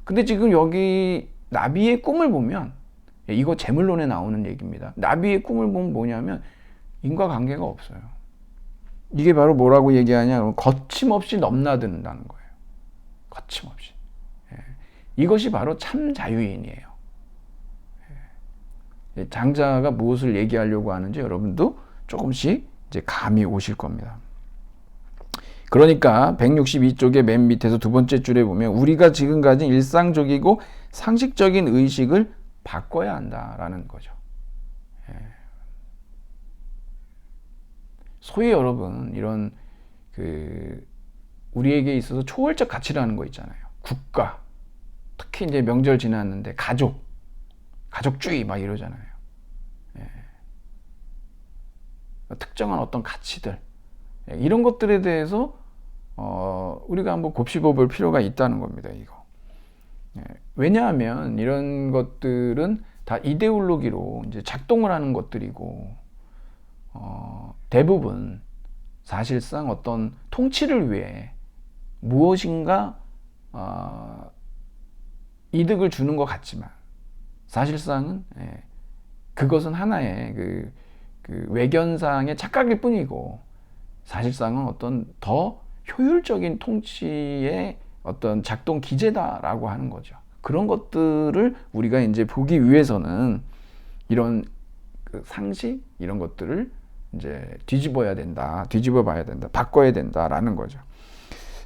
[SPEAKER 1] 근데 지금 여기 나비의 꿈을 보면 이거 재물론에 나오는 얘기입니다. 나비의 꿈을 보면 뭐냐면 인과관계가 없어요. 이게 바로 뭐라고 얘기하냐 그러면 거침없이 넘나든다는 거예요. 거침없이. 이것이 바로 참 자유인이에요. 장자가 무엇을 얘기하려고 하는지 여러분도 조금씩 이제 감이 오실 겁니다. 그러니까 162쪽의 맨 밑에서 두 번째 줄에 보면 우리가 지금 가진 일상적이고 상식적인 의식을 바꿔야 한다라는 거죠. 소위 여러분 이런 그 우리에게 있어서 초월적 가치라는 거 있잖아요. 국가, 특히 이제 명절 지났는데 가족주의 막 이러잖아요. 특정한 어떤 가치들 이런 것들에 대해서 우리가 한번 곱씹어 볼 필요가 있다는 겁니다. 이거. 왜냐하면 이런 것들은 다 이데올로기로 이제 작동을 하는 것들이고 대부분 사실상 어떤 통치를 위해 무엇인가 이득을 주는 것 같지만 사실상은 그것은 하나의 그 외견상의 착각일 뿐이고 사실상은 어떤 더 효율적인 통치의 어떤 작동 기제다라고 하는 거죠. 그런 것들을 우리가 이제 보기 위해서는 이런 그 상식 이런 것들을 이제 뒤집어 봐야 된다, 바꿔야 된다라는 거죠.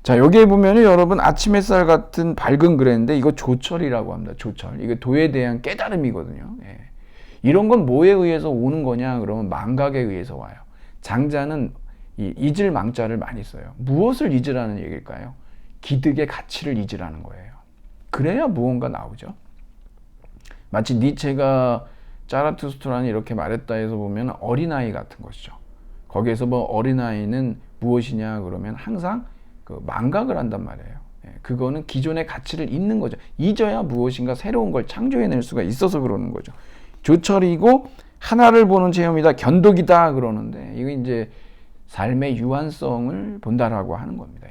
[SPEAKER 1] 자, 여기에 보면은 여러분 아침 햇살 같은 밝은 그랬는데 이거 조철이라고 합니다. 조철. 이게 도에 대한 깨달음이거든요. 이런 건 뭐에 의해서 오는 거냐 그러면 망각에 의해서 와요. 장자는 이 잊을 망자를 많이 써요. 무엇을 잊으라는 얘기일까요? 기득의 가치를 잊으라는 거예요. 그래야 무언가 나오죠. 마치 니체가 자라투스트라는 이렇게 말했다 해서 보면 어린아이 같은 것이죠. 거기에서 뭐 어린아이는 무엇이냐 그러면 항상 그 망각을 한단 말이에요. 그거는 기존의 가치를 잊는 거죠. 잊어야 무엇인가 새로운 걸 창조해낼 수가 있어서 그러는 거죠. 조철이고 하나를 보는 체험이다, 견독이다 그러는데 이거 이제 삶의 유한성을 본다라고 하는 겁니다.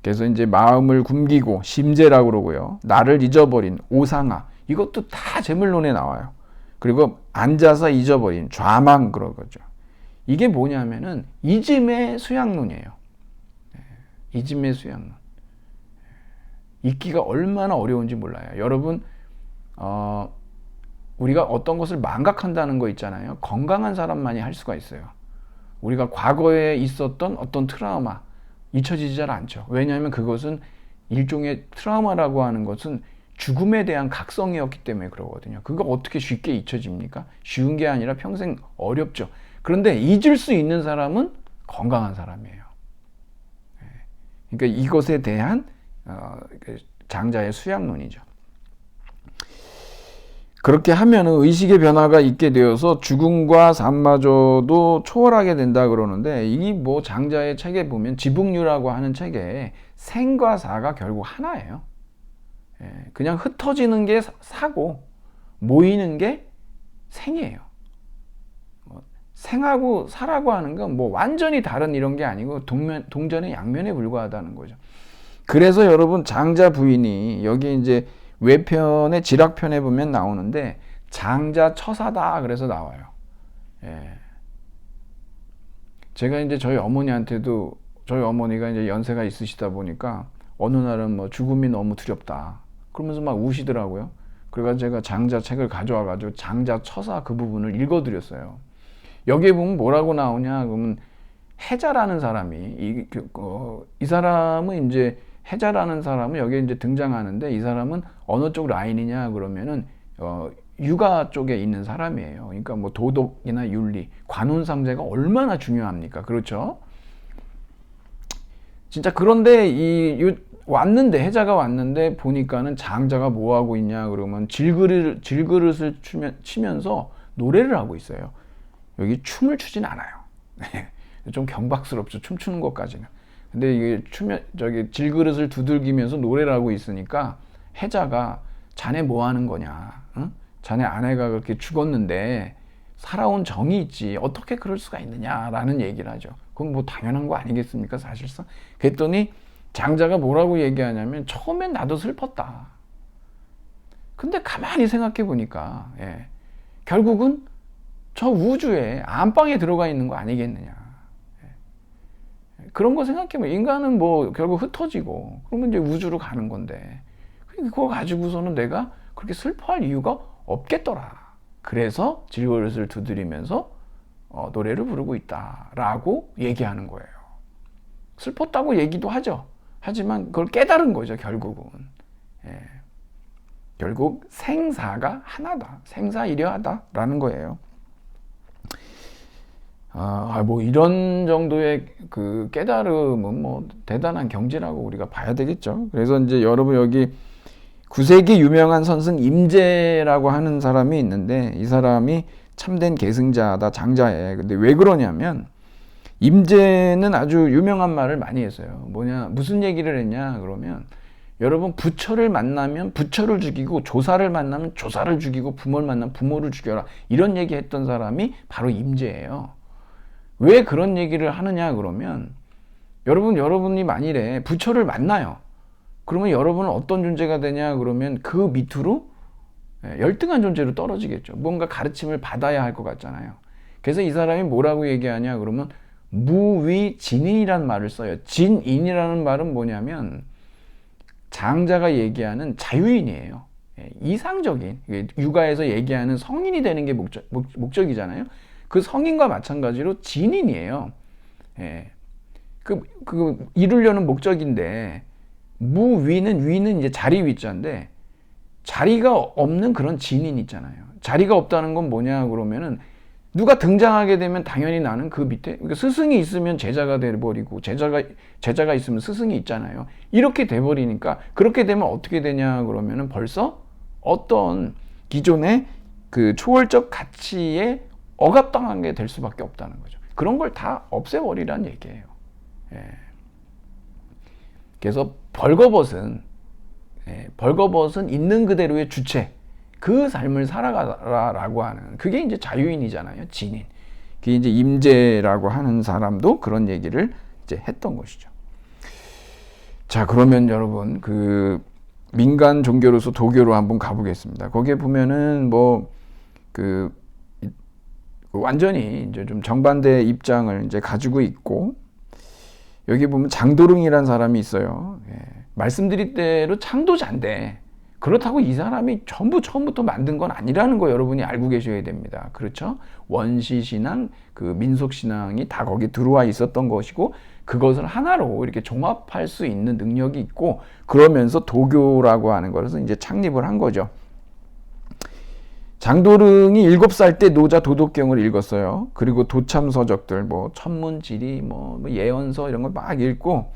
[SPEAKER 1] 그래서 이제 마음을 굶기고 심재라고 그러고요. 나를 잊어버린 오상아 이것도 다 제물론에 나와요. 그리고 앉아서 잊어버린 좌망 그러거죠. 이게 뭐냐면은 이즘의 수양론이에요. 이즘의 수양론. 읽기가 얼마나 어려운지 몰라요. 여러분 우리가 어떤 것을 망각한다는 거 있잖아요. 건강한 사람만이 할 수가 있어요. 우리가 과거에 있었던 어떤 트라우마 잊혀지지 잘 않죠. 왜냐하면 그것은 일종의 트라우마라고 하는 것은 죽음에 대한 각성이었기 때문에 그러거든요. 그거 어떻게 쉽게 잊혀집니까? 쉬운 게 아니라 평생 어렵죠. 그런데 잊을 수 있는 사람은 건강한 사람이에요. 그러니까 이것에 대한 장자의 수양론이죠. 그렇게 하면은 의식의 변화가 있게 되어서 죽음과 삶마저도 초월하게 된다 그러는데, 이 뭐 장자의 책에 보면 지북류라고 하는 책에 생과 사가 결국 하나예요. 그냥 흩어지는 게 사고 모이는 게 생이에요. 생하고 사라고 하는 건 뭐 완전히 다른 이런 게 아니고 동전의 양면에 불과하다는 거죠. 그래서 여러분 장자 부인이 여기 이제 외편의 지락편에 보면 나오는데 장자 처사다 그래서 나와요. 제가 이제 저희 어머니한테도, 저희 어머니가 이제 연세가 있으시다 보니까 어느 날은 뭐 죽음이 너무 두렵다 그러면서 막 우시더라고요. 그래서 제가 장자 책을 가져와가지고 장자 처사 그 부분을 읽어드렸어요. 여기에 보면 뭐라고 나오냐 그러면 해자라는 사람이 이 사람은 이제 해자라는 사람은 여기에 이제 등장하는데, 이 사람은 어느 쪽 라인이냐 그러면은 육아 쪽에 있는 사람이에요. 그러니까 뭐 도덕이나 윤리, 관훈상제가 얼마나 중요합니까? 그렇죠? 진짜. 그런데 왔는데, 해자가 왔는데 보니까는 장자가 뭐 하고 있냐 그러면 질그릇을 치면서 노래를 하고 있어요. 여기 춤을 추진 않아요. 좀 경박스럽죠, 춤추는 것까지는. 근데 이게 질그릇을 두들기면서 노래를 하고 있으니까 해자가 자네 뭐 하는 거냐? 응? 자네 아내가 그렇게 죽었는데 살아온 정이 있지 어떻게 그럴 수가 있느냐라는 얘기를 하죠. 그건 뭐 당연한 거 아니겠습니까, 사실상? 그랬더니 장자가 뭐라고 얘기하냐면, 처음엔 나도 슬펐다. 근데 가만히 생각해 보니까 결국은 저 우주에 안방에 들어가 있는 거 아니겠느냐. 그런 거 생각해보면 인간은 뭐 결국 흩어지고 그러면 이제 우주로 가는 건데, 그거 가지고서는 내가 그렇게 슬퍼할 이유가 없겠더라. 그래서 질그릇을 두드리면서 노래를 부르고 있다라고 얘기하는 거예요. 슬펐다고 얘기도 하죠. 하지만 그걸 깨달은 거죠, 결국은. 결국 생사가 하나다, 생사일여하다라는 거예요. 뭐 이런 정도의 그 깨달음은 뭐 대단한 경지라고 우리가 봐야 되겠죠. 그래서 이제 여러분 여기 9세기 유명한 선승 임재라고 하는 사람이 있는데, 이 사람이 참된 계승자다, 장자에. 근데 왜 그러냐면, 임재는 아주 유명한 말을 많이 했어요. 무슨 얘기를 했냐 그러면, 여러분 부처를 만나면 부처를 죽이고, 조사를 만나면 조사를 죽이고, 부모를 만나면 부모를 죽여라, 이런 얘기 했던 사람이 바로 임재예요. 왜 그런 얘기를 하느냐 그러면, 여러분이 만일에 부처를 만나요. 그러면 여러분은 어떤 존재가 되냐 그러면 그 밑으로 열등한 존재로 떨어지겠죠. 뭔가 가르침을 받아야 할 것 같잖아요. 그래서 이 사람이 뭐라고 얘기하냐 그러면 무위진인이라는 말을 써요. 진인이라는 말은 뭐냐면 장자가 얘기하는 자유인이에요. 이상적인, 육아에서 얘기하는 성인이 되는 게 목적이잖아요. 그 성인과 마찬가지로 진인이에요. 이루려는 목적인데, 위는 이제 자리 위자인데, 자리가 없는 그런 진인 있잖아요. 자리가 없다는 건 뭐냐 그러면은, 누가 등장하게 되면 당연히 나는 그 밑에, 그러니까 스승이 있으면 제자가 돼버리고, 제자가 있으면 스승이 있잖아요. 이렇게 돼버리니까, 그렇게 되면 어떻게 되냐 그러면은 벌써 어떤 기존의 그 초월적 가치에 억압당한 게 될 수밖에 없다는 거죠. 그런 걸 다 없애버리란 얘기예요. 그래서 벌거벗은 있는 그대로의 주체, 그 삶을 살아가라라고 하는, 그게 이제 자유인이잖아요, 진인. 그게 이제 임재라고 하는 사람도 그런 얘기를 이제 했던 것이죠. 자, 그러면 여러분 그 민간 종교로서 도교로 한번 가보겠습니다. 거기에 보면은 완전히 이제 좀 정반대의 입장을 이제 가지고 있고, 여기 보면 장도릉이라는 사람이 있어요. 말씀드린 대로 창도자인데, 그렇다고 이 사람이 전부 처음부터 만든 건 아니라는 거 여러분이 알고 계셔야 됩니다. 그렇죠? 원시신앙, 그 민속신앙이 다 거기 들어와 있었던 것이고, 그것을 하나로 이렇게 종합할 수 있는 능력이 있고, 그러면서 도교라고 하는 것을 이제 창립을 한 거죠. 장도릉이 7살 때 노자 도덕경을 읽었어요. 그리고 도참서적들, 천문지리, 예언서 이런 걸 막 읽고,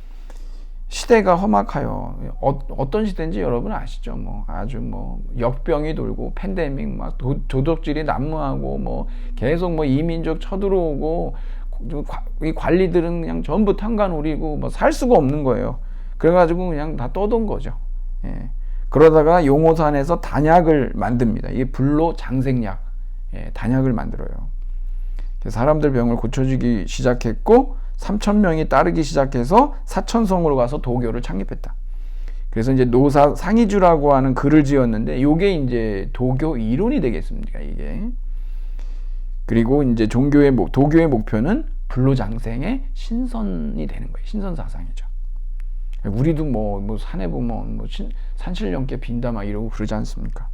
[SPEAKER 1] 시대가 험악하여. 어떤 시대인지 여러분 아시죠? 뭐 아주 뭐 역병이 돌고 팬데믹 막 도둑질이 난무하고 뭐 계속 뭐 이민족 쳐들어오고 이 관리들은 그냥 전부 탄관오리고 뭐 살 수가 없는 거예요. 그래가지고 그냥 다 떠돈 거죠. 예. 그러다가 용호산에서 단약을 만듭니다. 이게 불로 장생약, 단약을 만들어요. 사람들 병을 고쳐주기 시작했고 3,000명이 따르기 시작해서 사천성으로 가서 도교를 창립했다. 그래서 이제 노사 상이주라고 하는 글을 지었는데 이게 이제 도교 이론이 되겠습니까, 이게. 그리고 이제 도교의 목표는 불로장생의 신선이 되는 거예요. 신선 사상이죠. 우리도 뭐 산에 보면 뭐 산신령께 빈다 막 이러고 그러지 않습니까?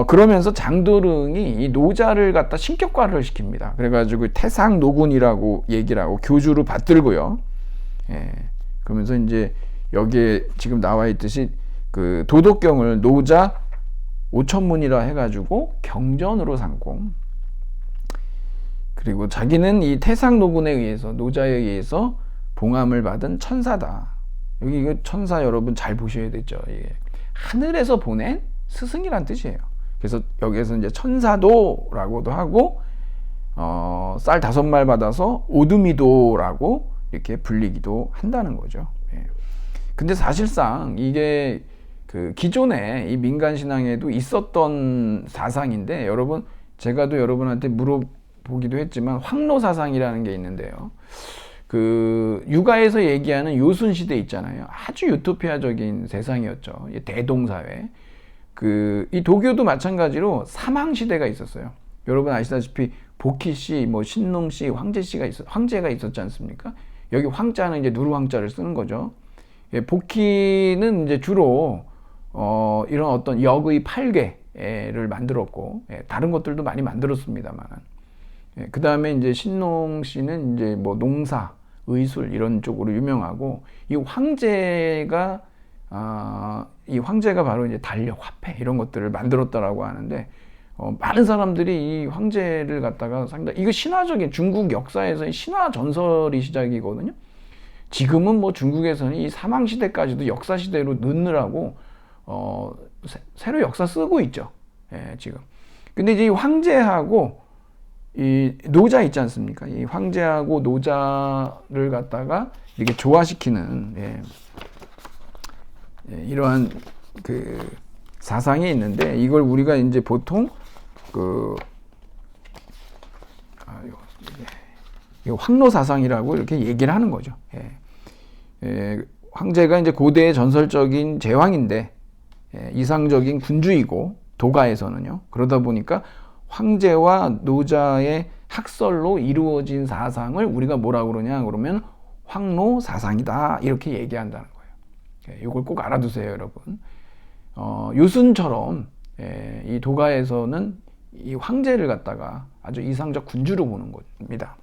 [SPEAKER 1] 그러면서 장도릉이 이 노자를 갖다 신격화를 시킵니다. 그래가지고 태상노군이라고 얘기를 하고 교주로 받들고요. 예. 그러면서 이제 여기에 지금 나와 있듯이 그 도덕경을 노자 5천문이라 해가지고 경전으로 삼고, 그리고 자기는 이 태상노군에 의해서, 노자에 의해서 봉함을 받은 천사다. 여기 이거 천사 여러분 잘 보셔야 되죠. 이게 하늘에서 보낸 스승이란 뜻이에요. 그래서 여기에서 이제 천사도라고도 하고, 쌀 5말 받아서 오두미도라고 이렇게 불리기도 한다는 거죠. 예. 근데 사실상 이게 그 기존에 이 민간 신앙에도 있었던 사상인데, 여러분 제가도 여러분한테 물어보기도 했지만 황로 사상이라는 게 있는데요. 그 육아에서 얘기하는 요순 시대 있잖아요. 아주 유토피아적인 세상이었죠. 대동사회. 이 도교도 마찬가지로 사망 시대가 있었어요. 여러분 아시다시피 복희씨, 뭐 신농씨, 황제가 있었지 않습니까? 여기 황자는 이제 누르황자를 쓰는 거죠. 복희는 이제 주로 이런 어떤 역의 팔괘를 만들었고, 다른 것들도 많이 만들었습니다만, 그 다음에 이제 신농씨는 이제 뭐 농사, 의술 이런 쪽으로 유명하고, 이 황제가 바로 이제 달력, 화폐 이런 것들을 만들었다라고 하는데, 많은 사람들이 이 황제를 갖다가 상당히, 이거 신화적인 중국 역사에서의 신화 전설이 시작이거든요. 지금은 뭐 중국에서는 이 사망 시대까지도 역사 시대로 넣느라고 새로 역사 쓰고 있죠. 예, 지금. 근데 이제 이 황제하고 이 노자 있지 않습니까? 이 황제하고 노자를 갖다가 이렇게 조화시키는, 이러한 그 사상이 있는데, 이걸 우리가 이제 보통 이거 황로 사상이라고 이렇게 얘기를 하는 거죠. 황제가 이제 고대의 전설적인 제왕인데, 이상적인 군주이고 도가에서는요. 그러다 보니까 황제와 노자의 학설로 이루어진 사상을 우리가 뭐라고 그러냐 그러면 황로 사상이다 이렇게 얘기한다는 거예요. 이걸 꼭 알아두세요, 여러분. 요순처럼 이 도가에서는 이 황제를 갖다가 아주 이상적 군주로 보는 겁니다.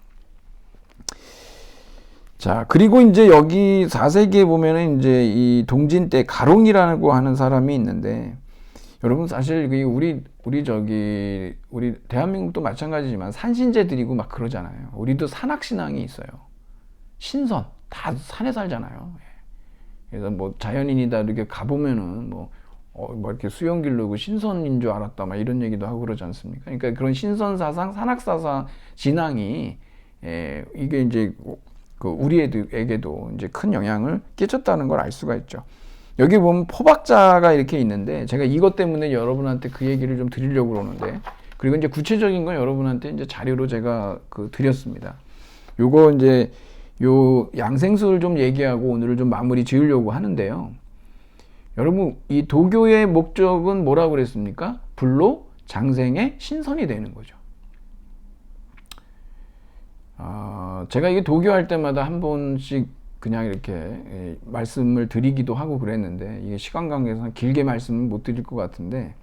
[SPEAKER 1] 자, 그리고 이제 여기 4세기에 보면은 이제 이 동진 때 가롱이라고 하는 사람이 있는데, 여러분 사실 우리 대한민국도 마찬가지지만 산신제 드리고 막 그러잖아요. 우리도 산악신앙이 있어요. 신선 다 산에 살잖아요. 그래서 뭐 자연인이다 이렇게 가보면은 뭐 이렇게 수영 기르고 신선인 줄 알았다 막 이런 얘기도 하고 그러지 않습니까? 그러니까 그런 신선 사상, 산악 사상 진앙이 이게 이제 우리에게도 이제 큰 영향을 끼쳤다는 걸 알 수가 있죠. 여기 보면 포박자가 이렇게 있는데, 제가 이것 때문에 여러분한테 그 얘기를 좀 드리려고 그러는데, 그리고 이제 구체적인 건 여러분한테 이제 자료로 제가 드렸습니다. 요거 이제 요 양생수를 좀 얘기하고 오늘을 좀 마무리 지으려고 하는데요. 여러분, 이 도교의 목적은 뭐라고 그랬습니까? 불로 장생의 신선이 되는 거죠. 제가 이게 도교할 때마다 한 번씩 그냥 이렇게 말씀을 드리기도 하고 그랬는데, 이게 시간 관계상 길게 말씀은 못 드릴 것 같은데,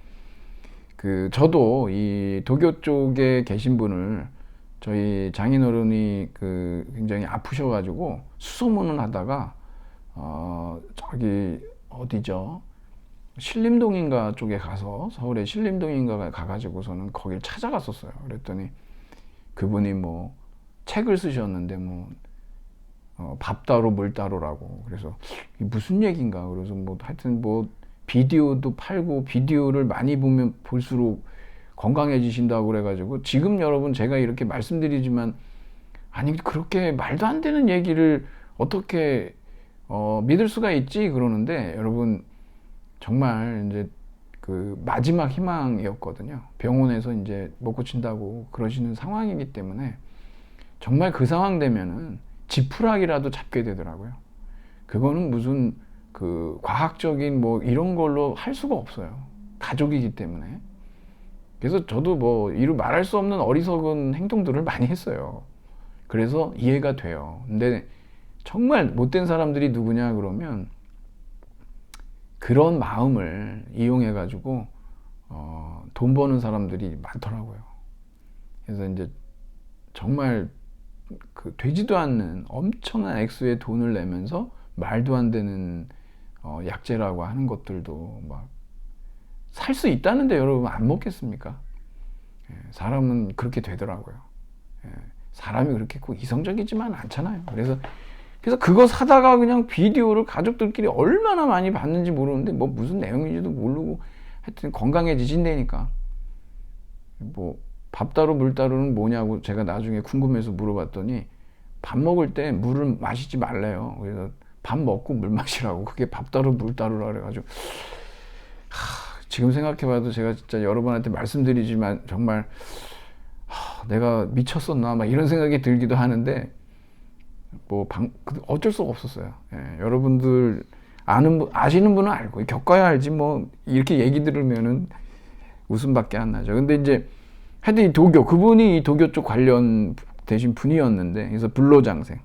[SPEAKER 1] 저도 이 도교 쪽에 계신 분을 저희 장인어른이 굉장히 아프셔가지고 수소문을 하다가 저기 어디죠? 신림동인가 쪽에 가서, 서울의 신림동인가 가가지고서는 거길 찾아갔었어요. 그랬더니 그분이 뭐 책을 쓰셨는데 밥 따로 물 따로라고. 그래서 이게 무슨 얘기인가. 그래서 뭐 하여튼 뭐 비디오도 팔고 비디오를 많이 보면 볼수록 건강해지신다고 그래가지고 지금 여러분 제가 이렇게 말씀드리지만 아니 그렇게 말도 안 되는 얘기를 어떻게 믿을 수가 있지 그러는데 여러분 정말 이제 그 마지막 희망이었거든요. 병원에서 이제 못 고친다고 그러시는 상황이기 때문에 정말 그 상황 되면은 지푸라기라도 잡게 되더라고요. 그거는 무슨 그 과학적인 뭐 이런 걸로 할 수가 없어요. 가족이기 때문에. 그래서 저도 뭐 이루 말할 수 없는 어리석은 행동들을 많이 했어요. 그래서 이해가 돼요. 근데 정말 못된 사람들이 누구냐 그러면 그런 마음을 이용해 가지고 돈 버는 사람들이 많더라고요. 그래서 이제 정말 그 되지도 않는 엄청난 액수의 돈을 내면서 말도 안 되는 약재라고 하는 것들도 막 살 수 있다는데 여러분 안 먹겠습니까? 사람은 그렇게 되더라고요. 사람이 그렇게 꼭 이성적이지만 않잖아요. 그래서 그거 사다가 그냥 비디오를 가족들끼리 얼마나 많이 봤는지 모르는데 뭐 무슨 내용인지도 모르고 하여튼 건강해지신다니까. 뭐 밥 따로 물 따로는 뭐냐고 제가 나중에 궁금해서 물어봤더니 밥 먹을 때 물을 마시지 말래요. 그래서 밥 먹고 물 마시라고. 그게 밥 따로 물 따로라 그래가지고 지금 생각해봐도 제가 진짜 여러분한테 말씀드리지만 정말 내가 미쳤었나 막 이런 생각이 들기도 하는데 뭐 어쩔 수가 없었어요. 여러분들 아시는 분은 알고 겪어야 알지 뭐 이렇게 얘기 들으면은 웃음밖에 안 나죠. 근데 이제 하여튼 이 도교 그분이 이 도교 쪽 관련 되신 분이었는데 그래서 불로장생.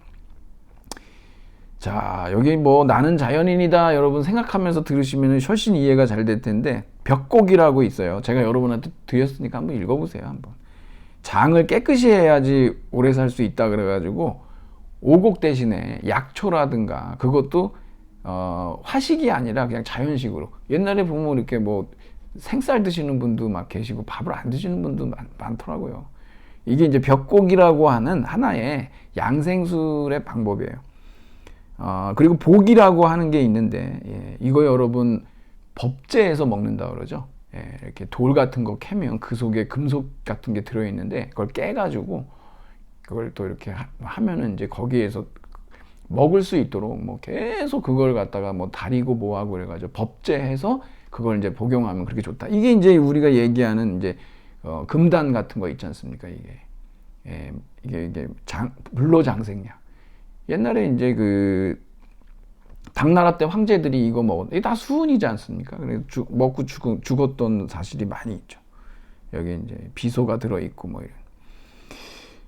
[SPEAKER 1] 자 여기 뭐 나는 자연인이다 여러분 생각하면서 들으시면 훨씬 이해가 잘 될 텐데 벽곡이라고 있어요. 제가 여러분한테 드렸으니까 한번 읽어보세요. 한번. 장을 깨끗이 해야지 오래 살 수 있다 그래가지고 오곡 대신에 약초라든가 그것도 화식이 아니라 그냥 자연식으로. 옛날에 보면 이렇게 뭐 생쌀 드시는 분도 막 계시고 밥을 안 드시는 분도 많더라고요. 이게 이제 벽곡이라고 하는 하나의 양생술의 방법이에요. 그리고 복이라고 하는 게 있는데 이거 여러분 법제에서 먹는다 그러죠. 이렇게 돌 같은 거 캐면 그 속에 금속 같은 게 들어있는데 그걸 깨가지고 그걸 또 이렇게 하면은 이제 거기에서 먹을 수 있도록 뭐 계속 그걸 갖다가 뭐 다리고 뭐하고 그래가지고 법제해서 그걸 이제 복용하면 그렇게 좋다. 이게 이제 우리가 얘기하는 이제 금단 같은 거 있지 않습니까? 이게 불로장생약. 옛날에 이제 그 당나라 때 황제들이 이거 이게 다 수은이지 않습니까? 그래서 먹고 죽었던 사실이 많이 있죠. 여기 이제 비소가 들어있고 뭐 이런.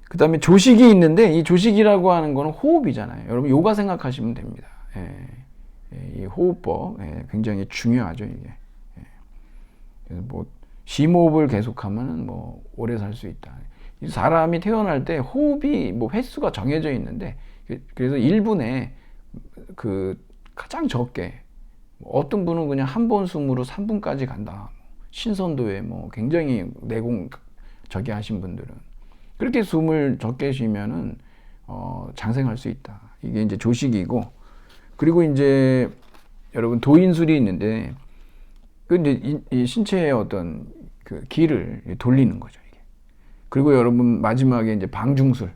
[SPEAKER 1] 그 다음에 조식이 있는데 이 조식이라고 하는 거는 호흡이잖아요. 여러분 요가 생각하시면 됩니다. 이 호흡법 굉장히 중요하죠 이게. 그래서 뭐 심호흡을 계속하면은 뭐 오래 살 수 있다. 사람이 태어날 때 호흡이 뭐 횟수가 정해져 있는데 그래서 1분에 그 가장 적게 어떤 분은 그냥 한 번 숨으로 3분까지 간다. 신선도에 뭐 굉장히 내공 저기 하신 분들은 그렇게 숨을 적게 쉬면은 장생할 수 있다. 이게 이제 조식이고 그리고 이제 여러분 도인술이 있는데 그 이제 이 신체의 어떤 그 기를 돌리는 거죠 이게. 그리고 여러분 마지막에 이제 방중술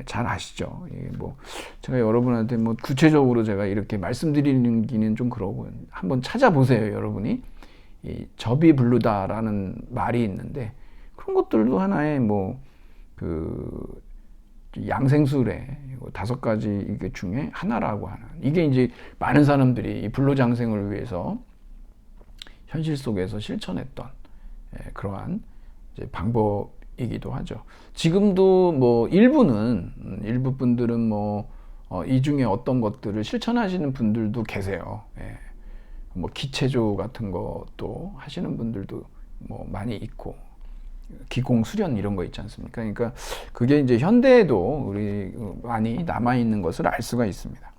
[SPEAKER 1] 잘 아시죠? 뭐 제가 여러분한테 뭐 구체적으로 제가 이렇게 말씀드리는 기는 좀 그러고 한번 찾아보세요 여러분이. 이 접이 불르다라는 말이 있는데 그런 것들도 하나의 뭐 그 양생술의 5가지 이게 중에 하나라고 하는 이게 이제 많은 사람들이 이 불로장생을 위해서 현실 속에서 실천했던 그러한 이제 방법이기도 하죠. 지금도 뭐 일부 분들은 뭐 이 중에 어떤 것들을 실천하시는 분들도 계세요. 뭐 기체조 같은 것도 하시는 분들도 뭐 많이 있고 기공 수련 이런 거 있지 않습니까? 그러니까 그게 이제 현대에도 우리 많이 남아 있는 것을 알 수가 있습니다.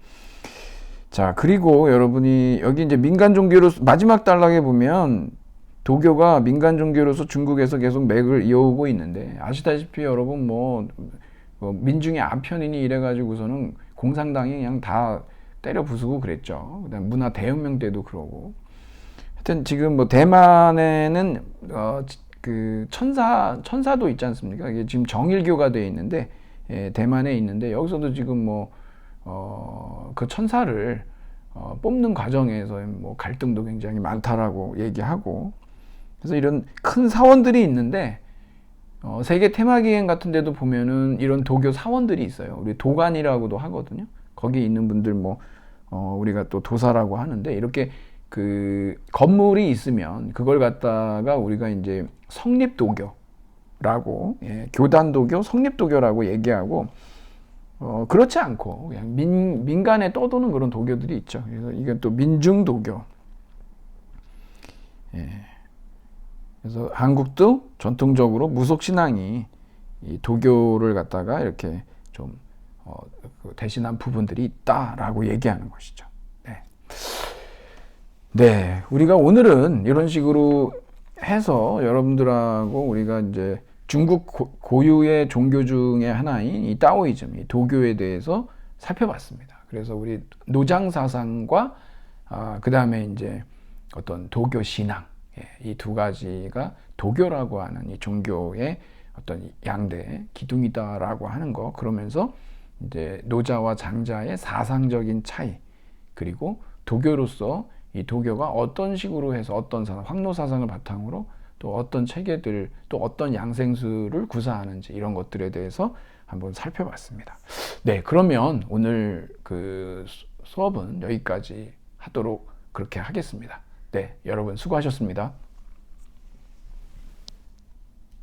[SPEAKER 1] 자, 그리고 여러분이 여기 이제 민간 종교로 마지막 단락에 보면 도교가 민간 종교로서 중국에서 계속 맥을 이어오고 있는데 아시다시피 여러분 뭐 민중의 아편이니 이래가지고서는 공산당이 그냥 다 때려 부수고 그랬죠. 그다음 문화 대혁명 때도 그러고. 하여튼 지금 뭐 대만에는 그 천사도 있지 않습니까? 이게 지금 정일교가 되어 있는데, 예, 대만에 있는데 여기서도 지금 뭐 그 천사를 뽑는 과정에서 뭐 갈등도 굉장히 많다라고 얘기하고. 그래서 이런 큰 사원들이 있는데 세계 테마기행 같은 데도 보면은 이런 도교 사원들이 있어요. 우리 도관이라고도 하거든요. 거기 있는 분들 뭐 우리가 또 도사라고 하는데, 이렇게 그 건물이 있으면 그걸 갖다가 우리가 이제 성립도교라고, 예, 교단도교, 성립도교라고 얘기하고, 그렇지 않고 그냥 민간에 떠도는 그런 도교들이 있죠. 그래서 이건 또 민중도교. 예. 그래서 한국도 전통적으로 무속신앙이 이 도교를 갖다가 이렇게 좀 대신한 부분들이 있다라고 얘기하는 것이죠. 네. 네, 우리가 오늘은 이런 식으로 해서 여러분들하고 우리가 이제 중국 고유의 종교 중에 하나인 이 따오이즘, 이 도교에 대해서 살펴봤습니다. 그래서 우리 노장 사상과 그 다음에 이제 어떤 도교 신앙, 이 두 가지가 도교라고 하는 이 종교의 어떤 양대 기둥이다라고 하는 거, 그러면서 이제 노자와 장자의 사상적인 차이, 그리고 도교로서 이 도교가 어떤 식으로 해서 어떤 사상, 황노 사상을 바탕으로 또 어떤 체계들, 또 어떤 양생수를 구사하는지, 이런 것들에 대해서 한번 살펴봤습니다. 네, 그러면 오늘 그 수업은 여기까지 하도록 그렇게 하겠습니다. 네, 여러분 수고하셨습니다.